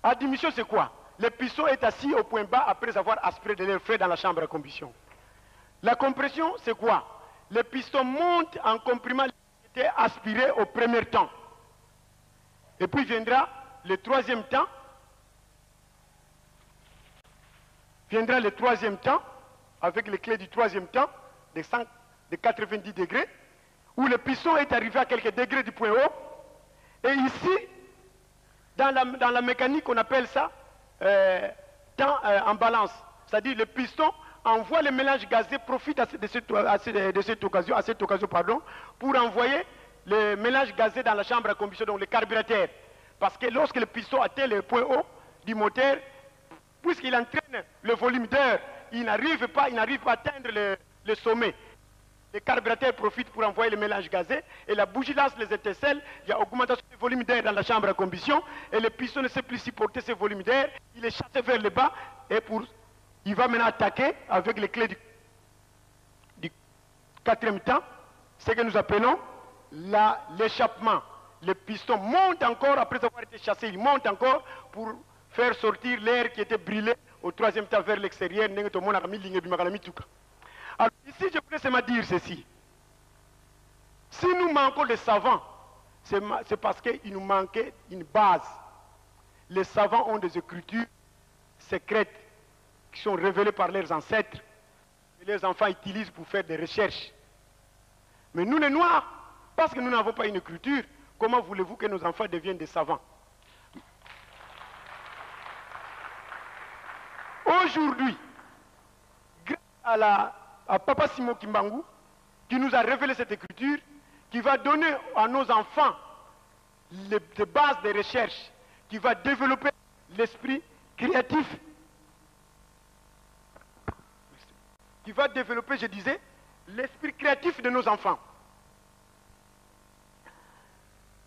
Admission, c'est quoi? Le piston est assis au point bas après avoir aspiré de l'air frais dans la chambre à combustion. La compression, c'est quoi? Le piston monte en comprimant l'air qui était aspiré au premier temps. Et puis viendra le troisième temps. Viendra le troisième temps, avec les clés du troisième temps, de 90 degrés, où le piston est arrivé à quelques degrés du point haut. Et ici, dans la mécanique, on appelle ça temps en balance. C'est-à-dire le piston envoie le mélange gazé, profite de cette occasion, pour envoyer le mélange gazé dans la chambre à combustion, donc le carburateur. Parce que lorsque le piston atteint le point haut du moteur, puisqu'il entraîne le volume d'air, il n'arrive pas à atteindre le sommet. Le carburateur profite pour envoyer le mélange gazé et la bougie lance les étincelles, il y a augmentation du volume d'air dans la chambre à combustion et le piston ne sait plus supporter ce volume d'air, il est chassé vers le bas et il va maintenant attaquer avec les clés du quatrième temps, ce que nous appelons l'échappement. Le piston monte encore, après avoir été chassé, il monte encore pour faire sortir l'air qui était brûlé au troisième temps vers l'extérieur. Alors ici, je voudrais seulement dire ceci. Si nous manquons de savants, c'est parce qu'il nous manquait une base. Les savants ont des écritures secrètes qui sont révélées par leurs ancêtres et les enfants utilisent pour faire des recherches. Mais nous les Noirs, parce que nous n'avons pas une écriture, comment voulez-vous que nos enfants deviennent des savants? Aujourd'hui, grâce à Papa Simon Kimbangu, qui nous a révélé cette écriture, qui va donner à nos enfants les bases de recherche, qui va développer l'esprit créatif, qui va développer, je disais, l'esprit créatif de nos enfants.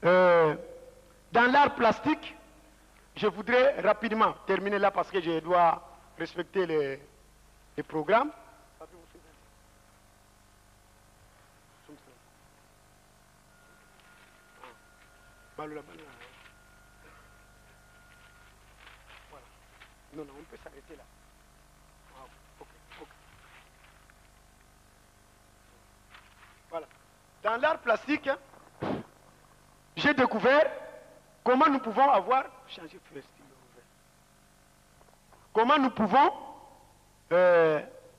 Dans l'art plastique, je voudrais rapidement terminer là parce que je dois respecter les programmes. Voilà. Non, on peut s'arrêter là. Ok. Voilà. Dans l'art plastique, j'ai découvert comment nous pouvons comment nous pouvons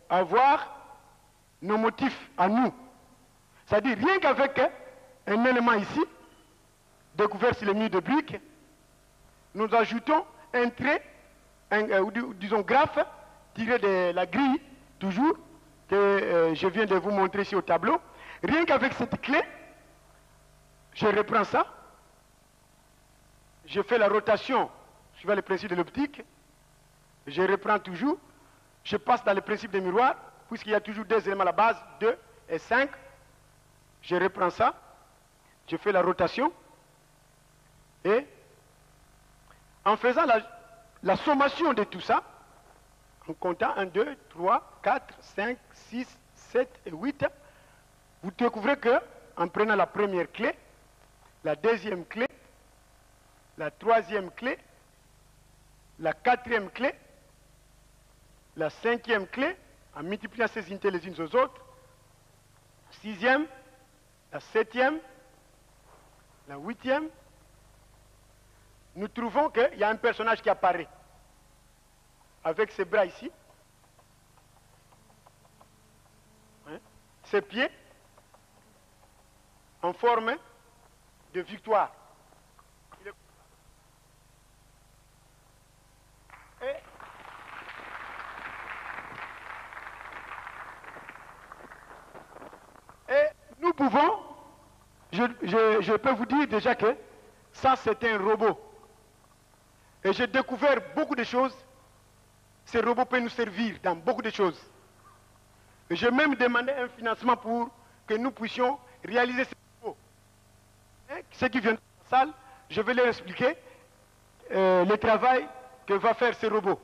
avoir nos motifs à nous. C'est-à-dire rien qu'avec un élément ici, découvert sur les murs de briques, nous ajoutons un trait, disons graphe, tiré de la grille, toujours, que je viens de vous montrer ici au tableau. Rien qu'avec cette clé, je reprends ça, je fais la rotation suivant le principe de l'optique, je reprends toujours, je passe dans le principe des miroirs, puisqu'il y a toujours deux éléments à la base, 2 et 5, je reprends ça, je fais la rotation, et en faisant la sommation de tout ça, en comptant 1, 2, 3, 4, 5, 6, 7 et 8, vous découvrez que, en prenant la première clé, la deuxième clé, la troisième clé, la quatrième clé, la cinquième clé, en multipliant ces unités les unes aux autres, sixième, la septième, la huitième, nous trouvons qu'il y a un personnage qui apparaît avec ses bras ici, ses pieds en forme de victoire. Et nous pouvons, je peux vous dire déjà que ça c'est un robot. Et j'ai découvert beaucoup de choses. Ce robot peut nous servir dans beaucoup de choses. Et j'ai même demandé un financement pour que nous puissions réaliser ce robot. Ceux qui viennent de la salle, je vais leur expliquer le travail que va faire ce robot.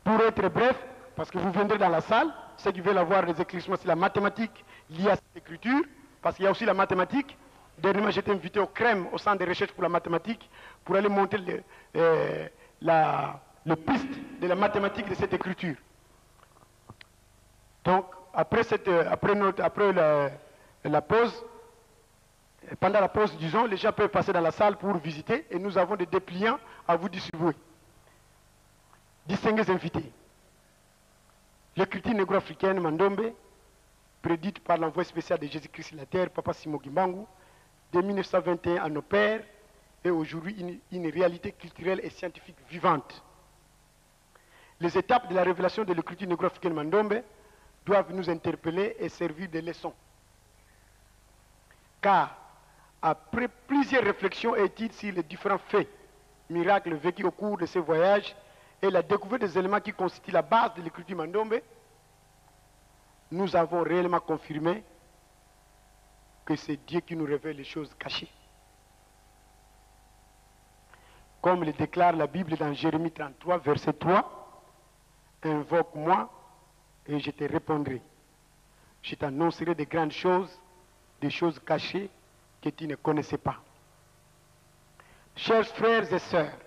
Pour être bref, parce que vous viendrez dans la salle, ceux qui veulent avoir des éclaircissements sur la mathématique liée à cette écriture, parce qu'il y a aussi la mathématique. Dernièrement, j'ai été invité au CREM, au Centre de recherche pour la mathématique, pour aller monter le piste de la mathématique de cette écriture. Donc, après la pause, pendant la pause, disons, les gens peuvent passer dans la salle pour visiter et nous avons des dépliants à vous distribuer. Distingués invités. L'écriture négro-africaine Mandombe, prédite par l'envoyé spécial de Jésus-Christ sur la terre, Papa Simon Kimbangu, de 1921 à nos pères, est aujourd'hui une réalité culturelle et scientifique vivante. Les étapes de la révélation de l'écriture négro-africaine Mandombe doivent nous interpeller et servir de leçons. Car, après plusieurs réflexions et études sur les différents faits, miracles vécus au cours de ces voyages et la découverte des éléments qui constituent la base de l'écriture Mandombe, nous avons réellement confirmé que c'est Dieu qui nous révèle les choses cachées. Comme le déclare la Bible dans Jérémie 33, verset 3, « Invoque-moi et je te répondrai. Je t'annoncerai de grandes choses, des choses cachées que tu ne connaissais pas. » Chers frères et sœurs,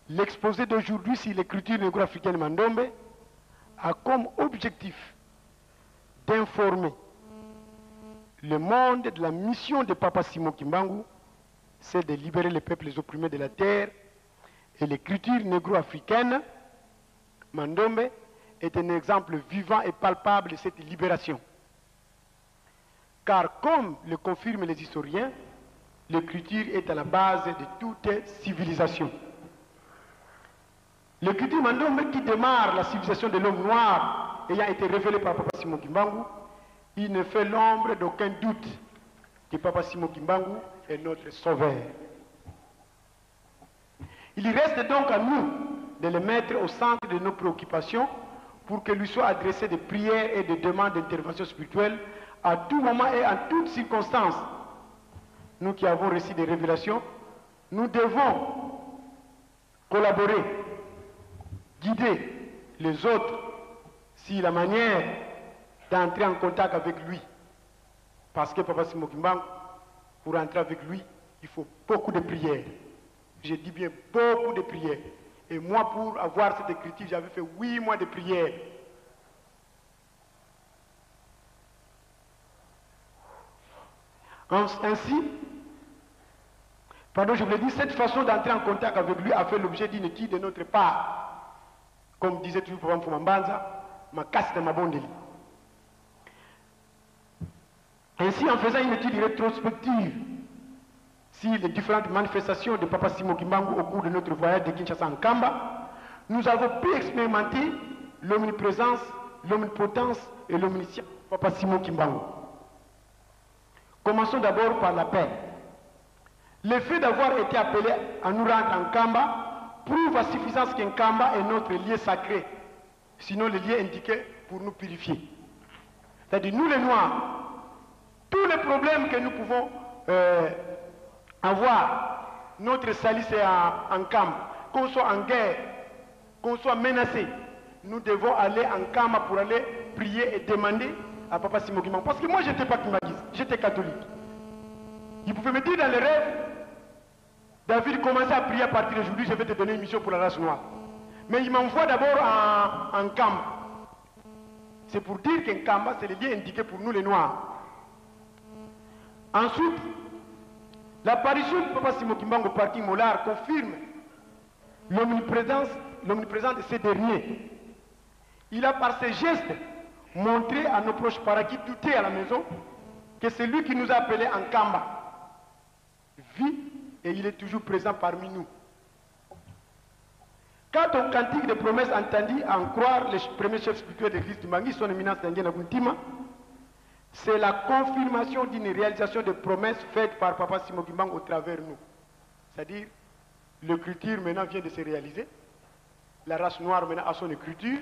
l'exposé d'aujourd'hui sur l'écriture négro-africaine Mandombe a comme objectif d'informer le monde de la mission de Papa Simon Kimbangu, c'est de libérer les peuples opprimés de la terre, et l'écriture négro-africaine Mandombe est un exemple vivant et palpable de cette libération. Car comme le confirment les historiens, l'écriture est à la base de toute civilisation. L'écriture Mandombe qui démarre la civilisation de l'homme noir ayant été révélée par Papa Simon Kimbangu, il ne fait l'ombre d'aucun doute que Papa Simon Kimbangu est notre sauveur. Il reste donc à nous de le mettre au centre de nos préoccupations pour que lui soient adressées des prières et des demandes d'intervention spirituelle à tout moment et en toutes circonstances. Nous qui avons reçu des révélations, nous devons collaborer, guider les autres sur la manière d'entrer en contact avec lui. Parce que Papa Simon Kimbangu, pour entrer avec lui, il faut beaucoup de prières. Je dis bien beaucoup de prières. Et moi, pour avoir cette écriture, j'avais fait 8 mois de prières. Ainsi, pardon, je voulais dire, cette façon d'entrer en contact avec lui a fait l'objet d'une étude de notre part. Comme disait toujours Papa Mfumambanza, ma casse de ma bondeli. Ainsi, en faisant une étude rétrospective sur les différentes manifestations de Papa Simon Kimbangu au cours de notre voyage de Kinshasa en Kamba, nous avons pu expérimenter l'omniprésence, l'omnipotence et l'omniscience de Papa Simon Kimbangu. Commençons d'abord par la paix. Le fait d'avoir été appelé à nous rendre en Kamba prouve à suffisance qu'un Kamba est notre lieu sacré, sinon le lieu indiqué pour nous purifier. C'est-à-dire, nous les Noirs, tous les problèmes que nous pouvons avoir, notre salut c'est en camp, qu'on soit en guerre, qu'on soit menacé, nous devons aller en camp pour aller prier et demander à Papa Simon Kimbangu. Parce que moi, je n'étais pas kimbanguiste, j'étais catholique. Il pouvait me dire dans les rêves, David, commence à prier à partir d'aujourd'hui, je vais te donner une mission pour la race noire. Mais il m'envoie d'abord en camp. C'est pour dire qu'un camp, c'est le lieu indiqué pour nous les Noirs. Ensuite, l'apparition de Papa Simon Kimbangu au parking Molar confirme l'omniprésence de ces derniers. Il a par ses gestes montré à nos proches parents qui doutaient à la maison que c'est lui qui nous a appelés en Kamba vit et il est toujours présent parmi nous. Quant au cantique de promesses entendu à en croire les premiers chefs spirituels de l'église du Mangui, son éminence Tenguena Kuntima, c'est la confirmation d'une réalisation de promesses faites par Papa Simon Kimbangu au travers nous. C'est-à-dire, l'écriture maintenant vient de se réaliser, la race noire maintenant a son écriture,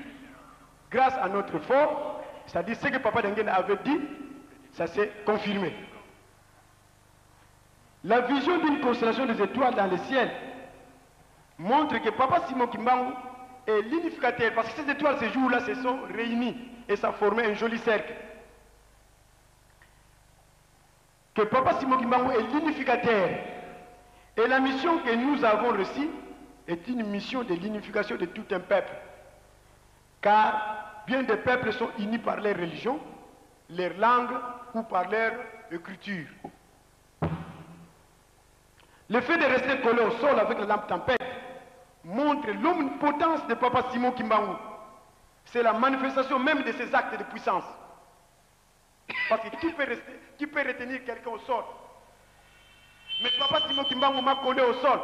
grâce à notre effort, c'est-à-dire ce que Papa Tenguena avait dit, ça s'est confirmé. La vision d'une constellation des étoiles dans le ciel montre que Papa Simon Kimbangu est l'unificateur, parce que ces étoiles, ces jours-là, se sont réunies et ça formait un joli cercle. Que Papa Simon Kimbangu est l'unificateur. Et la mission que nous avons reçue est une mission de l'unification de tout un peuple. Car bien des peuples sont unis par leur religion, leur langue ou par leur écriture. Le fait de rester collé au sol avec la lampe tempête montre l'omnipotence de Papa Simon Kimbangu. C'est la manifestation même de ses actes de puissance. Parce que tu peux retenir quelqu'un au sol. Mais Papa Simon Kimbangu m'a collé au sol.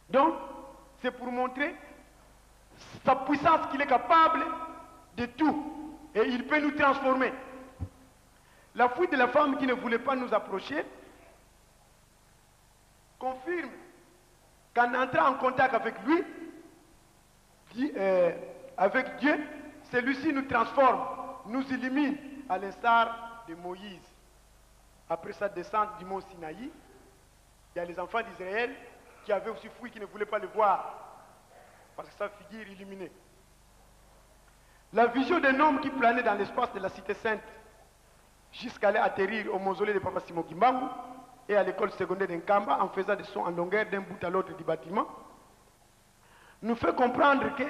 Donc, c'est pour montrer sa puissance qu'il est capable de tout. Et il peut nous transformer. La fuite de la femme qui ne voulait pas nous approcher confirme qu'en entrant en contact avec lui, avec Dieu, celui-ci nous transforme, nous illumine, à l'instar de Moïse. Après sa descente du mont Sinaï, il y a les enfants d'Israël qui avaient aussi fui, qui ne voulaient pas le voir, parce que sa figure illuminée. La vision d'un homme qui planait dans l'espace de la cité sainte, jusqu'à aller atterrir au mausolée de Papa Simon Kimbangu et à l'école secondaire d'Nkamba en faisant des sons en longueur d'un bout à l'autre du bâtiment, nous fait comprendre que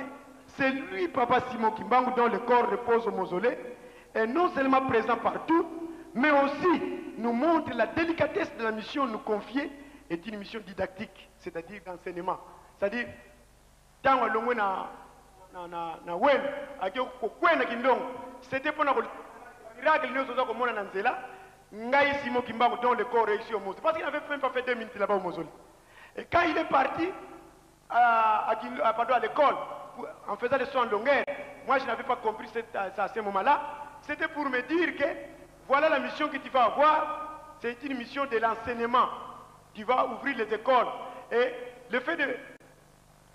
c'est lui, Papa Simon Kimbangu, dont le corps repose au mausolée, est non seulement présent partout, mais aussi nous montre la délicatesse de la mission nous confiée est une mission didactique, c'est-à-dire d'enseignement. C'est-à-dire, tant c'était pour miracle Simon Kimbangu dont le corps réussit au mausolée. Parce qu'il n'avait même pas fait 2 minutes là-bas au mausolée. Et quand il est parti à l'école, en faisant des sons en longueur, moi je n'avais pas compris à ce moment-là. C'était pour me dire que voilà la mission que tu vas avoir, c'est une mission de l'enseignement. Tu vas ouvrir les écoles. Et le fait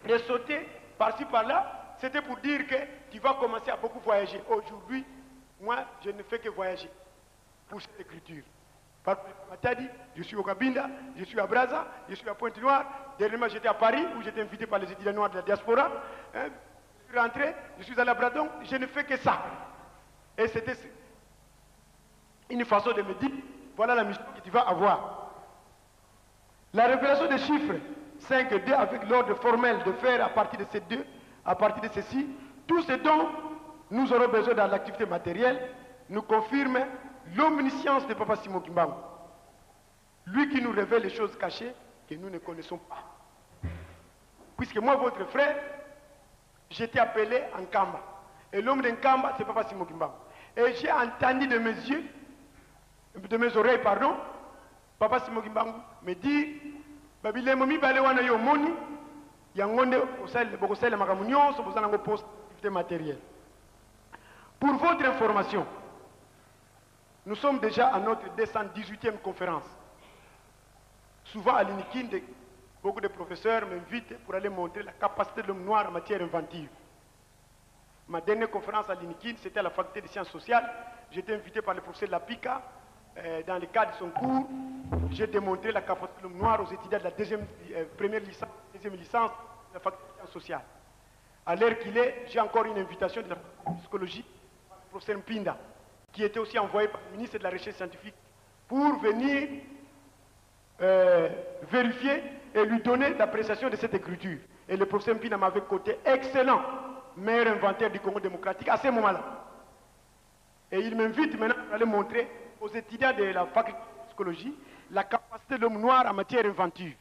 de sauter par-ci par-là, c'était pour dire que tu vas commencer à beaucoup voyager. Aujourd'hui, moi, je ne fais que voyager pour cette écriture. Par Matadi, je suis au Cabinda, je suis à Brazza, je suis à Pointe-Noire. Dernièrement, j'étais à Paris, où j'étais invité par les étudiants noirs de la diaspora. Je suis rentré, je suis allé à Bradon, je ne fais que ça. Et c'était une façon de me dire, voilà la mission que tu vas avoir. La révélation des chiffres 5 et 2 avec l'ordre formel de faire à partir de ces deux, à partir de ceci, tout ce dont nous aurons besoin dans l'activité matérielle, nous confirme l'omniscience de Papa Simon Kimbangu. Lui qui nous révèle les choses cachées que nous ne connaissons pas. Puisque moi, votre frère, j'étais appelé en Kamba. Et l'homme d'Nkamba, c'est Papa Simon Kimbangu. Et j'ai entendu de mes yeux, de mes oreilles, pardon, Papa Simon Kimbangu me dit, Babile momi bale wana yo moni, yangonde bokosele makamunyo, so bozana ngo poste activité matérielle. Pour votre information, nous sommes déjà à notre 218e conférence. Souvent à l'INIKIN, beaucoup de professeurs m'invitent pour aller montrer la capacité de l'homme noir en matière inventive. Ma dernière conférence à l'INIKIN, c'était à la faculté des sciences sociales. J'étais invité par le professeur Lapika. Dans le cadre de son cours, j'ai démontré la capacité de l'homme noir aux étudiants de la première licence, deuxième licence de la faculté des sciences sociales. À l'heure qu'il est, j'ai encore une invitation de la psychologie, du professeur Mpinda, qui était aussi envoyé par le ministre de la Recherche scientifique pour venir vérifier et lui donner l'appréciation de cette écriture. Et le professeur Mpinda m'avait coté excellent, meilleur inventeur du Congo démocratique à ce moment-là. Et il m'invite maintenant à aller montrer aux étudiants de la faculté de psychologie la capacité de l'homme noir en matière inventive.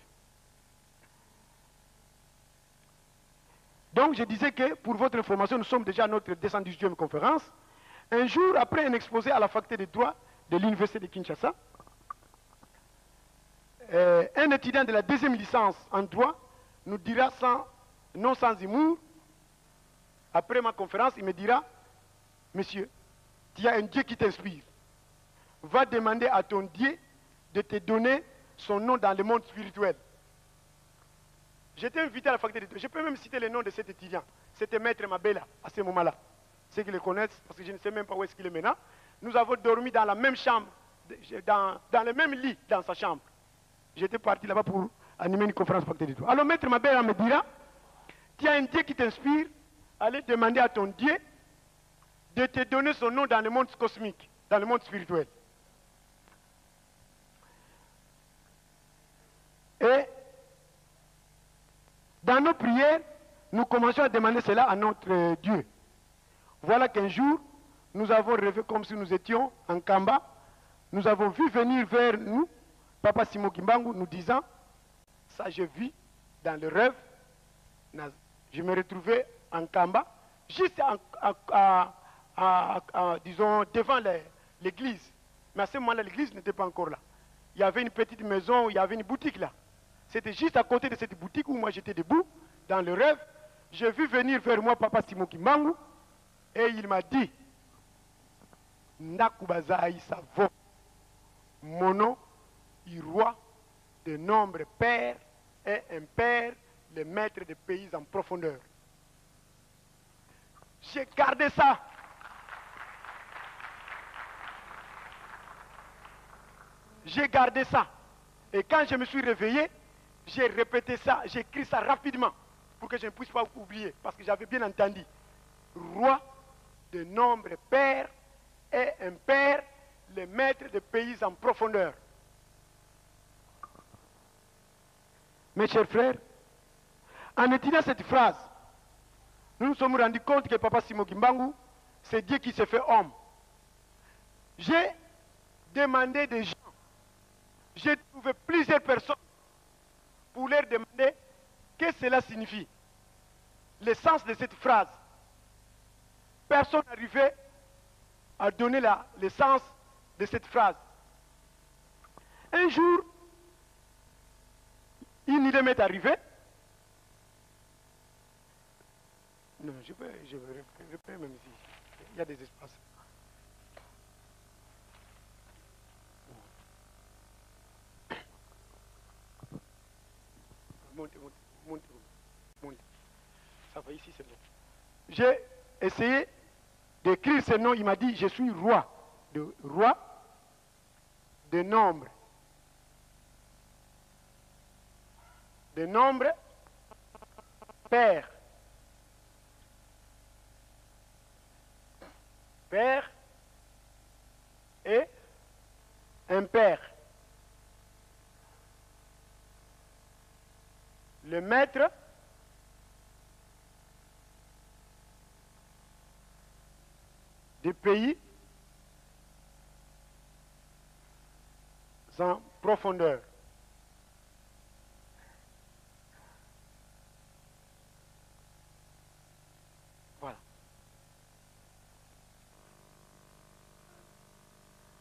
Donc je disais que, pour votre information, nous sommes déjà à notre 218e conférence. Un jour, après un exposé à la faculté de droit de l'université de Kinshasa, un étudiant de la deuxième licence en droit nous dira non sans humour, après ma conférence, il me dira, monsieur, il y a un Dieu qui t'inspire. Va demander à ton Dieu de te donner son nom dans le monde spirituel. J'étais invité à la faculté de droit. Je peux même citer le nom de cet étudiant. C'était Maître Mabela à ce moment-là. Ceux qui le connaissent, parce que je ne sais même pas où est-ce qu'il est maintenant. Nous avons dormi dans la même chambre dans le même lit, dans sa chambre. J'étais parti là-bas pour animer une conférence pactée de toi. Alors Maître Mabera me dira, tu as un Dieu qui t'inspire, allez demander à ton Dieu de te donner son nom dans le monde cosmique, dans le monde spirituel. Et dans nos prières, nous commençons à demander cela à notre Dieu. Voilà qu'un jour, nous avons rêvé comme si nous étions en Kamba. Nous avons vu venir vers nous Papa Simon Kimbangu nous disant, ça je vis dans le rêve, je me retrouvais en Kamba, juste disons, devant l'église. Mais à ce moment-là, l'église n'était pas encore là. Il y avait une petite maison, il y avait une boutique là. C'était juste à côté de cette boutique où moi j'étais debout, dans le rêve. J'ai vu venir vers moi Papa Simon Kimbangu, et il m'a dit, Ndakubazaï Savo, mon nom, roi de nombre père et impère, le maître des pays en profondeur. J'ai gardé ça. J'ai gardé ça. Et quand je me suis réveillé, j'ai répété ça, j'ai écrit ça rapidement pour que je ne puisse pas oublier, parce que j'avais bien entendu. Roi de nombre père et impère, le maître des pays en profondeur. Mes chers frères, en étudiant cette phrase, nous nous sommes rendus compte que Papa Simon Kimbangu, c'est Dieu qui s'est fait homme. J'ai demandé des gens, j'ai trouvé plusieurs personnes pour leur demander ce que cela signifie, le sens de cette phrase. Personne n'arrivait à donner le sens de cette phrase. Un jour, une idée m'est arrivée. Non, je peux même ici. Il y a des espaces. Montez. Ça va ici, c'est bon. J'ai essayé d'écrire ce nom. Il m'a dit, je suis roi de nombre. De nombre, père. Père et impère. Le maître des pays en profondeur. Voilà.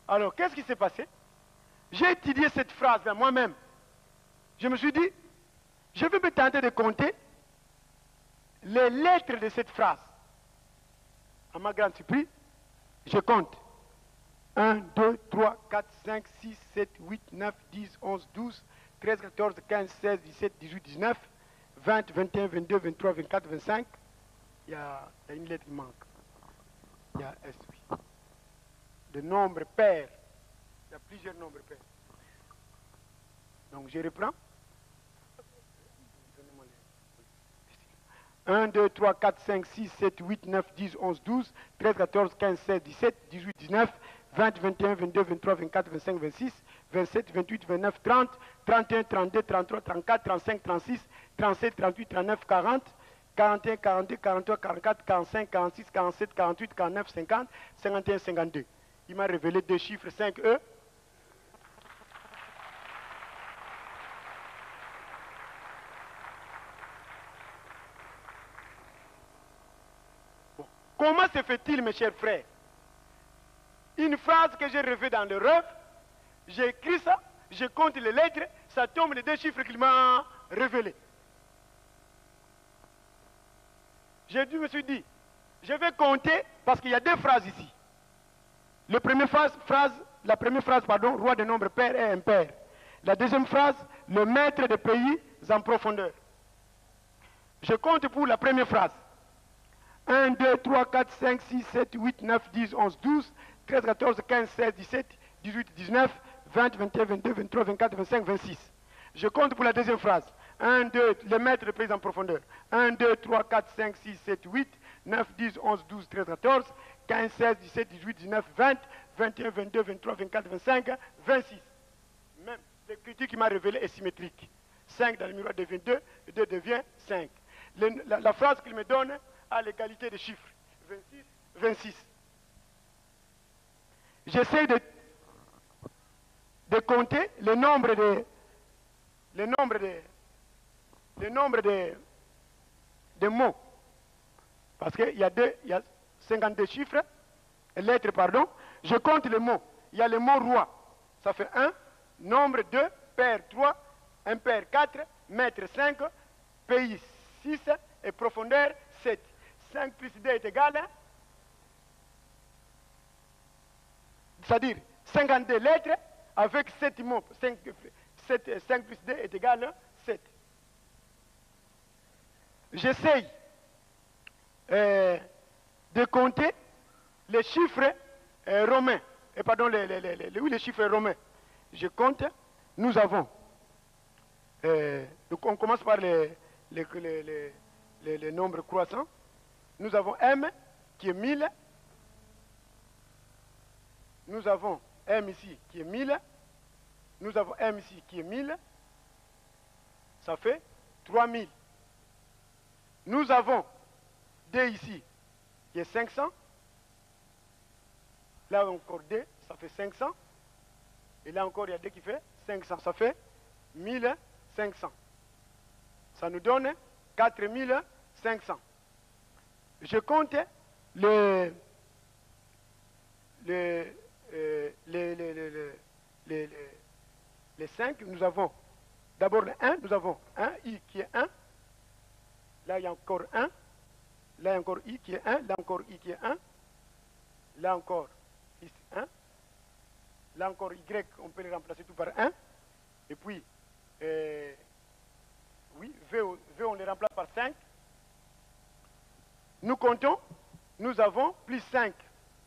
Alors, qu'est-ce qui s'est passé? J'ai étudié cette phrase-là moi-même. Je me suis dit, je vais me tenter de compter les lettres de cette phrase. À ma grande surprise, je compte. 1, 2, 3, 4, 5, 6, 7, 8, 9, 10, 11, 12, 13, 14, 15, 16, 17, 18, 19, 20, 21, 22, 23, 24, 25. Il y a une lettre qui manque. Il y a S, oui. De nombre pair. Il y a plusieurs nombres pairs. Donc je reprends. 1, 2, 3, 4, 5, 6, 7, 8, 9, 10, 11, 12, 13, 14, 15, 16, 17, 18, 19, 20, 21, 22, 23, 24, 25, 26, 27, 28, 29, 30, 31, 32, 33, 34, 35, 36, 37, 38, 39, 40, 41, 42, 43, 44, 45, 46, 47, 48, 49, 50, 51, 52. Il m'a révélé deux chiffres, 5E. Comment se fait-il, mes chers frères? Une phrase que j'ai rêvée dans le rêve, j'ai écrit ça, je compte les lettres, ça tombe les deux chiffres qu'il m'a révélés. Je me suis dit, je vais compter parce qu'il y a deux phrases ici. La première phrase, roi de nombre père et impère. La deuxième phrase, le maître des pays en profondeur. Je compte pour la première phrase. 1, 2, 3, 4, 5, 6, 7, 8, 9, 10, 11, 12, 13, 14, 15, 16, 17, 18, 19, 20, 21, 22, 23, 24, 25, 26. Je compte pour la deuxième phrase. 1, 2, les mètres repris en profondeur. 1, 2, 3, 4, 5, 6, 7, 8, 9, 10, 11, 12, 13, 14, 15, 16, 17, 18, 19, 20, 21, 22, 23, 24, 25, 26. Même l'écriture qui m'a révélé est symétrique. 5 dans le miroir devient 2, et 2 devient 5. La phrase qu'il me donne a l'égalité des chiffres. 26, 26. J'essaie de compter le nombre de mots. Parce qu'il y a 52 chiffres, lettres, pardon. Je compte les mots. Il y a le mot roi. Ça fait 1, nombre 2, paire 3, impair 4, mètre 5, pays 6 et profondeur 7. 5 plus 2 est égal à, c'est-à-dire 52 lettres avec 7 mots. 5 plus 2 est égal à 7. J'essaye de compter les chiffres romains. Pardon, les chiffres romains. Je compte. Nous avons. On commence par les nombres croissants. Nous avons M qui est 1000. Nous avons M ici qui est 1000. Nous avons M ici qui est 1000. Ça fait 3000. Nous avons D ici qui est 500. Là encore D, ça fait 500. Et là encore il y a D qui fait 500. Ça fait 1500. Ça nous donne 4500. Je compte les 5. Nous avons d'abord le 1. Nous avons 1, I qui est 1. Là, il y a encore 1. Là, il y a encore I qui est 1. Là, encore I qui est 1. Là, encore ici 1. Là, encore Y, on peut les remplacer tout par 1. Et puis, oui, V, on les remplace par 5. Nous comptons. Nous avons plus 5.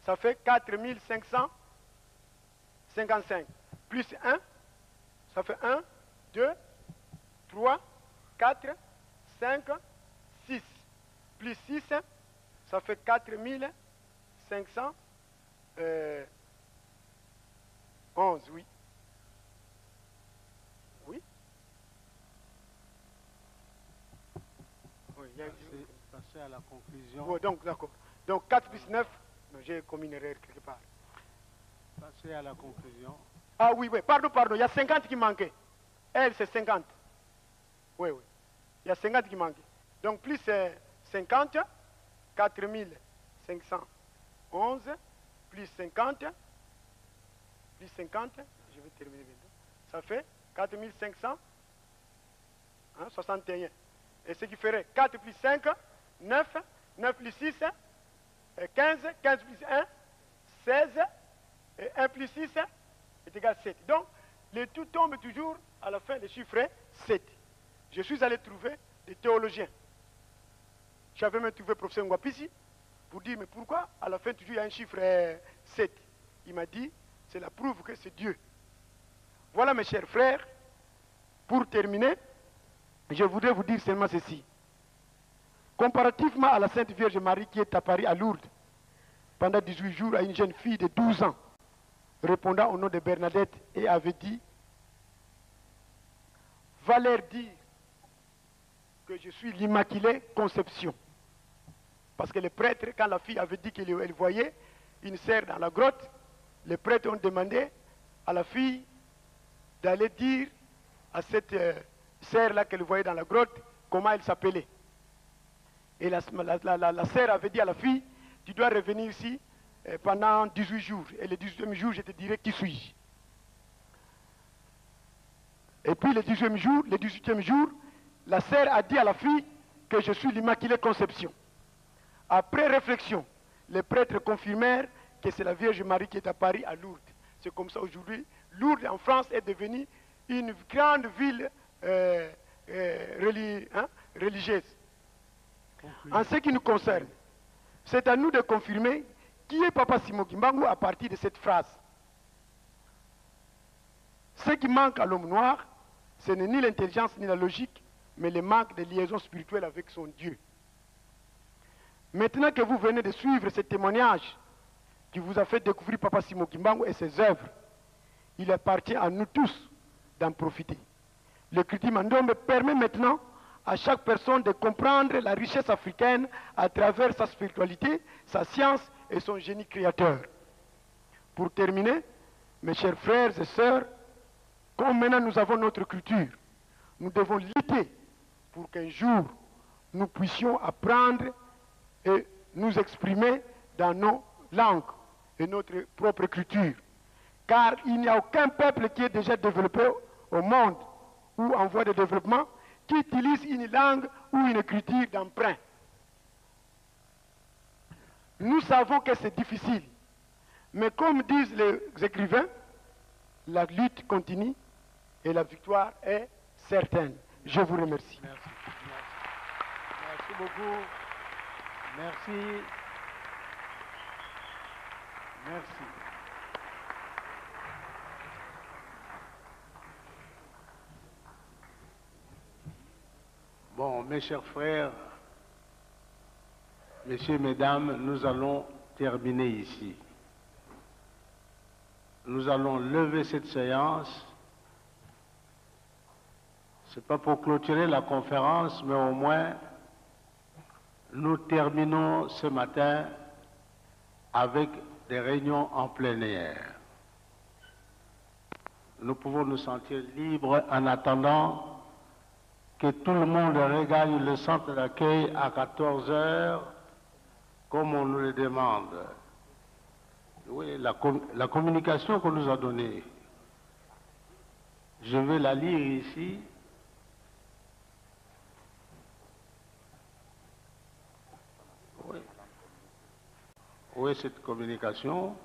Ça fait 4555. Plus 1, ça fait 1, 2, 3, 4, 5, 6. Plus 6, ça fait 4511, oui. Oui. Oui, passer à la conclusion. Bon, donc, d'accord. Donc 4 plus 9, j'ai commis une erreur quelque part. Passer à la conclusion. Ah oui, oui, pardon, il y a 50 qui manquaient. Elle, c'est 50. Oui, oui. Il y a 50 qui manquaient. Donc plus 50, 4511, plus 50, je vais terminer bientôt. Ça fait 4561. Et ce qui ferait 4 plus 5, 9, 9 plus 6, 15, 15 plus 1, 16, et 1 plus 6 est égal à 7. Donc, le tout tombe toujours à la fin des chiffres 7. Je suis allé trouver des théologiens. J'avais même trouvé le professeur Ngwapisi pour dire, mais pourquoi à la fin toujours il y a un chiffre 7? Il m'a dit, c'est la preuve que c'est Dieu. Voilà mes chers frères, pour terminer, je voudrais vous dire seulement ceci. Comparativement à la Sainte Vierge Marie qui est apparue à Lourdes pendant 18 jours à une jeune fille de 12 ans, répondant au nom de Bernadette, et avait dit, va leur dire que je suis l'Immaculée Conception. Parce que les prêtres, quand la fille avait dit qu'elle voyait une sœur dans la grotte, les prêtres ont demandé à la fille d'aller dire à cette sœur-là qu'elle voyait dans la grotte comment elle s'appelait. Et la sœur avait dit à la fille, tu dois revenir ici pendant 18 jours. Et le 18e jour, je te dirai qui suis-je. Et puis le 18e jour, la sœur a dit à la fille que je suis l'Immaculée Conception. Après réflexion, les prêtres confirmèrent que c'est la Vierge Marie qui est apparue à Lourdes. C'est comme ça aujourd'hui. Lourdes en France est devenue une grande ville religieuse. En ce qui nous concerne, c'est à nous de confirmer qui est Papa Simon Kimbangu à partir de cette phrase. Ce qui manque à l'homme noir, ce n'est ni l'intelligence ni la logique, mais le manque de liaison spirituelle avec son Dieu. Maintenant que vous venez de suivre ce témoignage qui vous a fait découvrir Papa Simon Kimbangu et ses œuvres, il appartient à nous tous d'en profiter. Le Kriti Mandombe permet maintenant à chaque personne de comprendre la richesse africaine à travers sa spiritualité, sa science et son génie créateur. Pour terminer, mes chers frères et sœurs, comme maintenant nous avons notre culture, nous devons lutter pour qu'un jour nous puissions apprendre et nous exprimer dans nos langues et notre propre culture. Car il n'y a aucun peuple qui est déjà développé au monde ou en voie de développement qui utilise une langue ou une écriture d'emprunt. Nous savons que c'est difficile, mais comme disent les écrivains, la lutte continue et la victoire est certaine. Je vous remercie. Merci. Merci beaucoup. Merci. Merci. Bon, mes chers frères, messieurs, mesdames, nous allons terminer ici. Nous allons lever cette séance. Ce n'est pas pour clôturer la conférence, mais au moins, nous terminons ce matin avec des réunions en plein air. Nous pouvons nous sentir libres en attendant que tout le monde regagne le centre d'accueil à 14 h, comme on nous le demande. Oui, la communication qu'on nous a donnée, je vais la lire ici. Oui. Où est cette communication?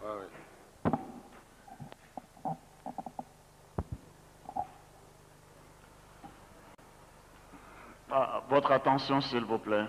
Oui, oui. Votre attention, s'il vous plaît.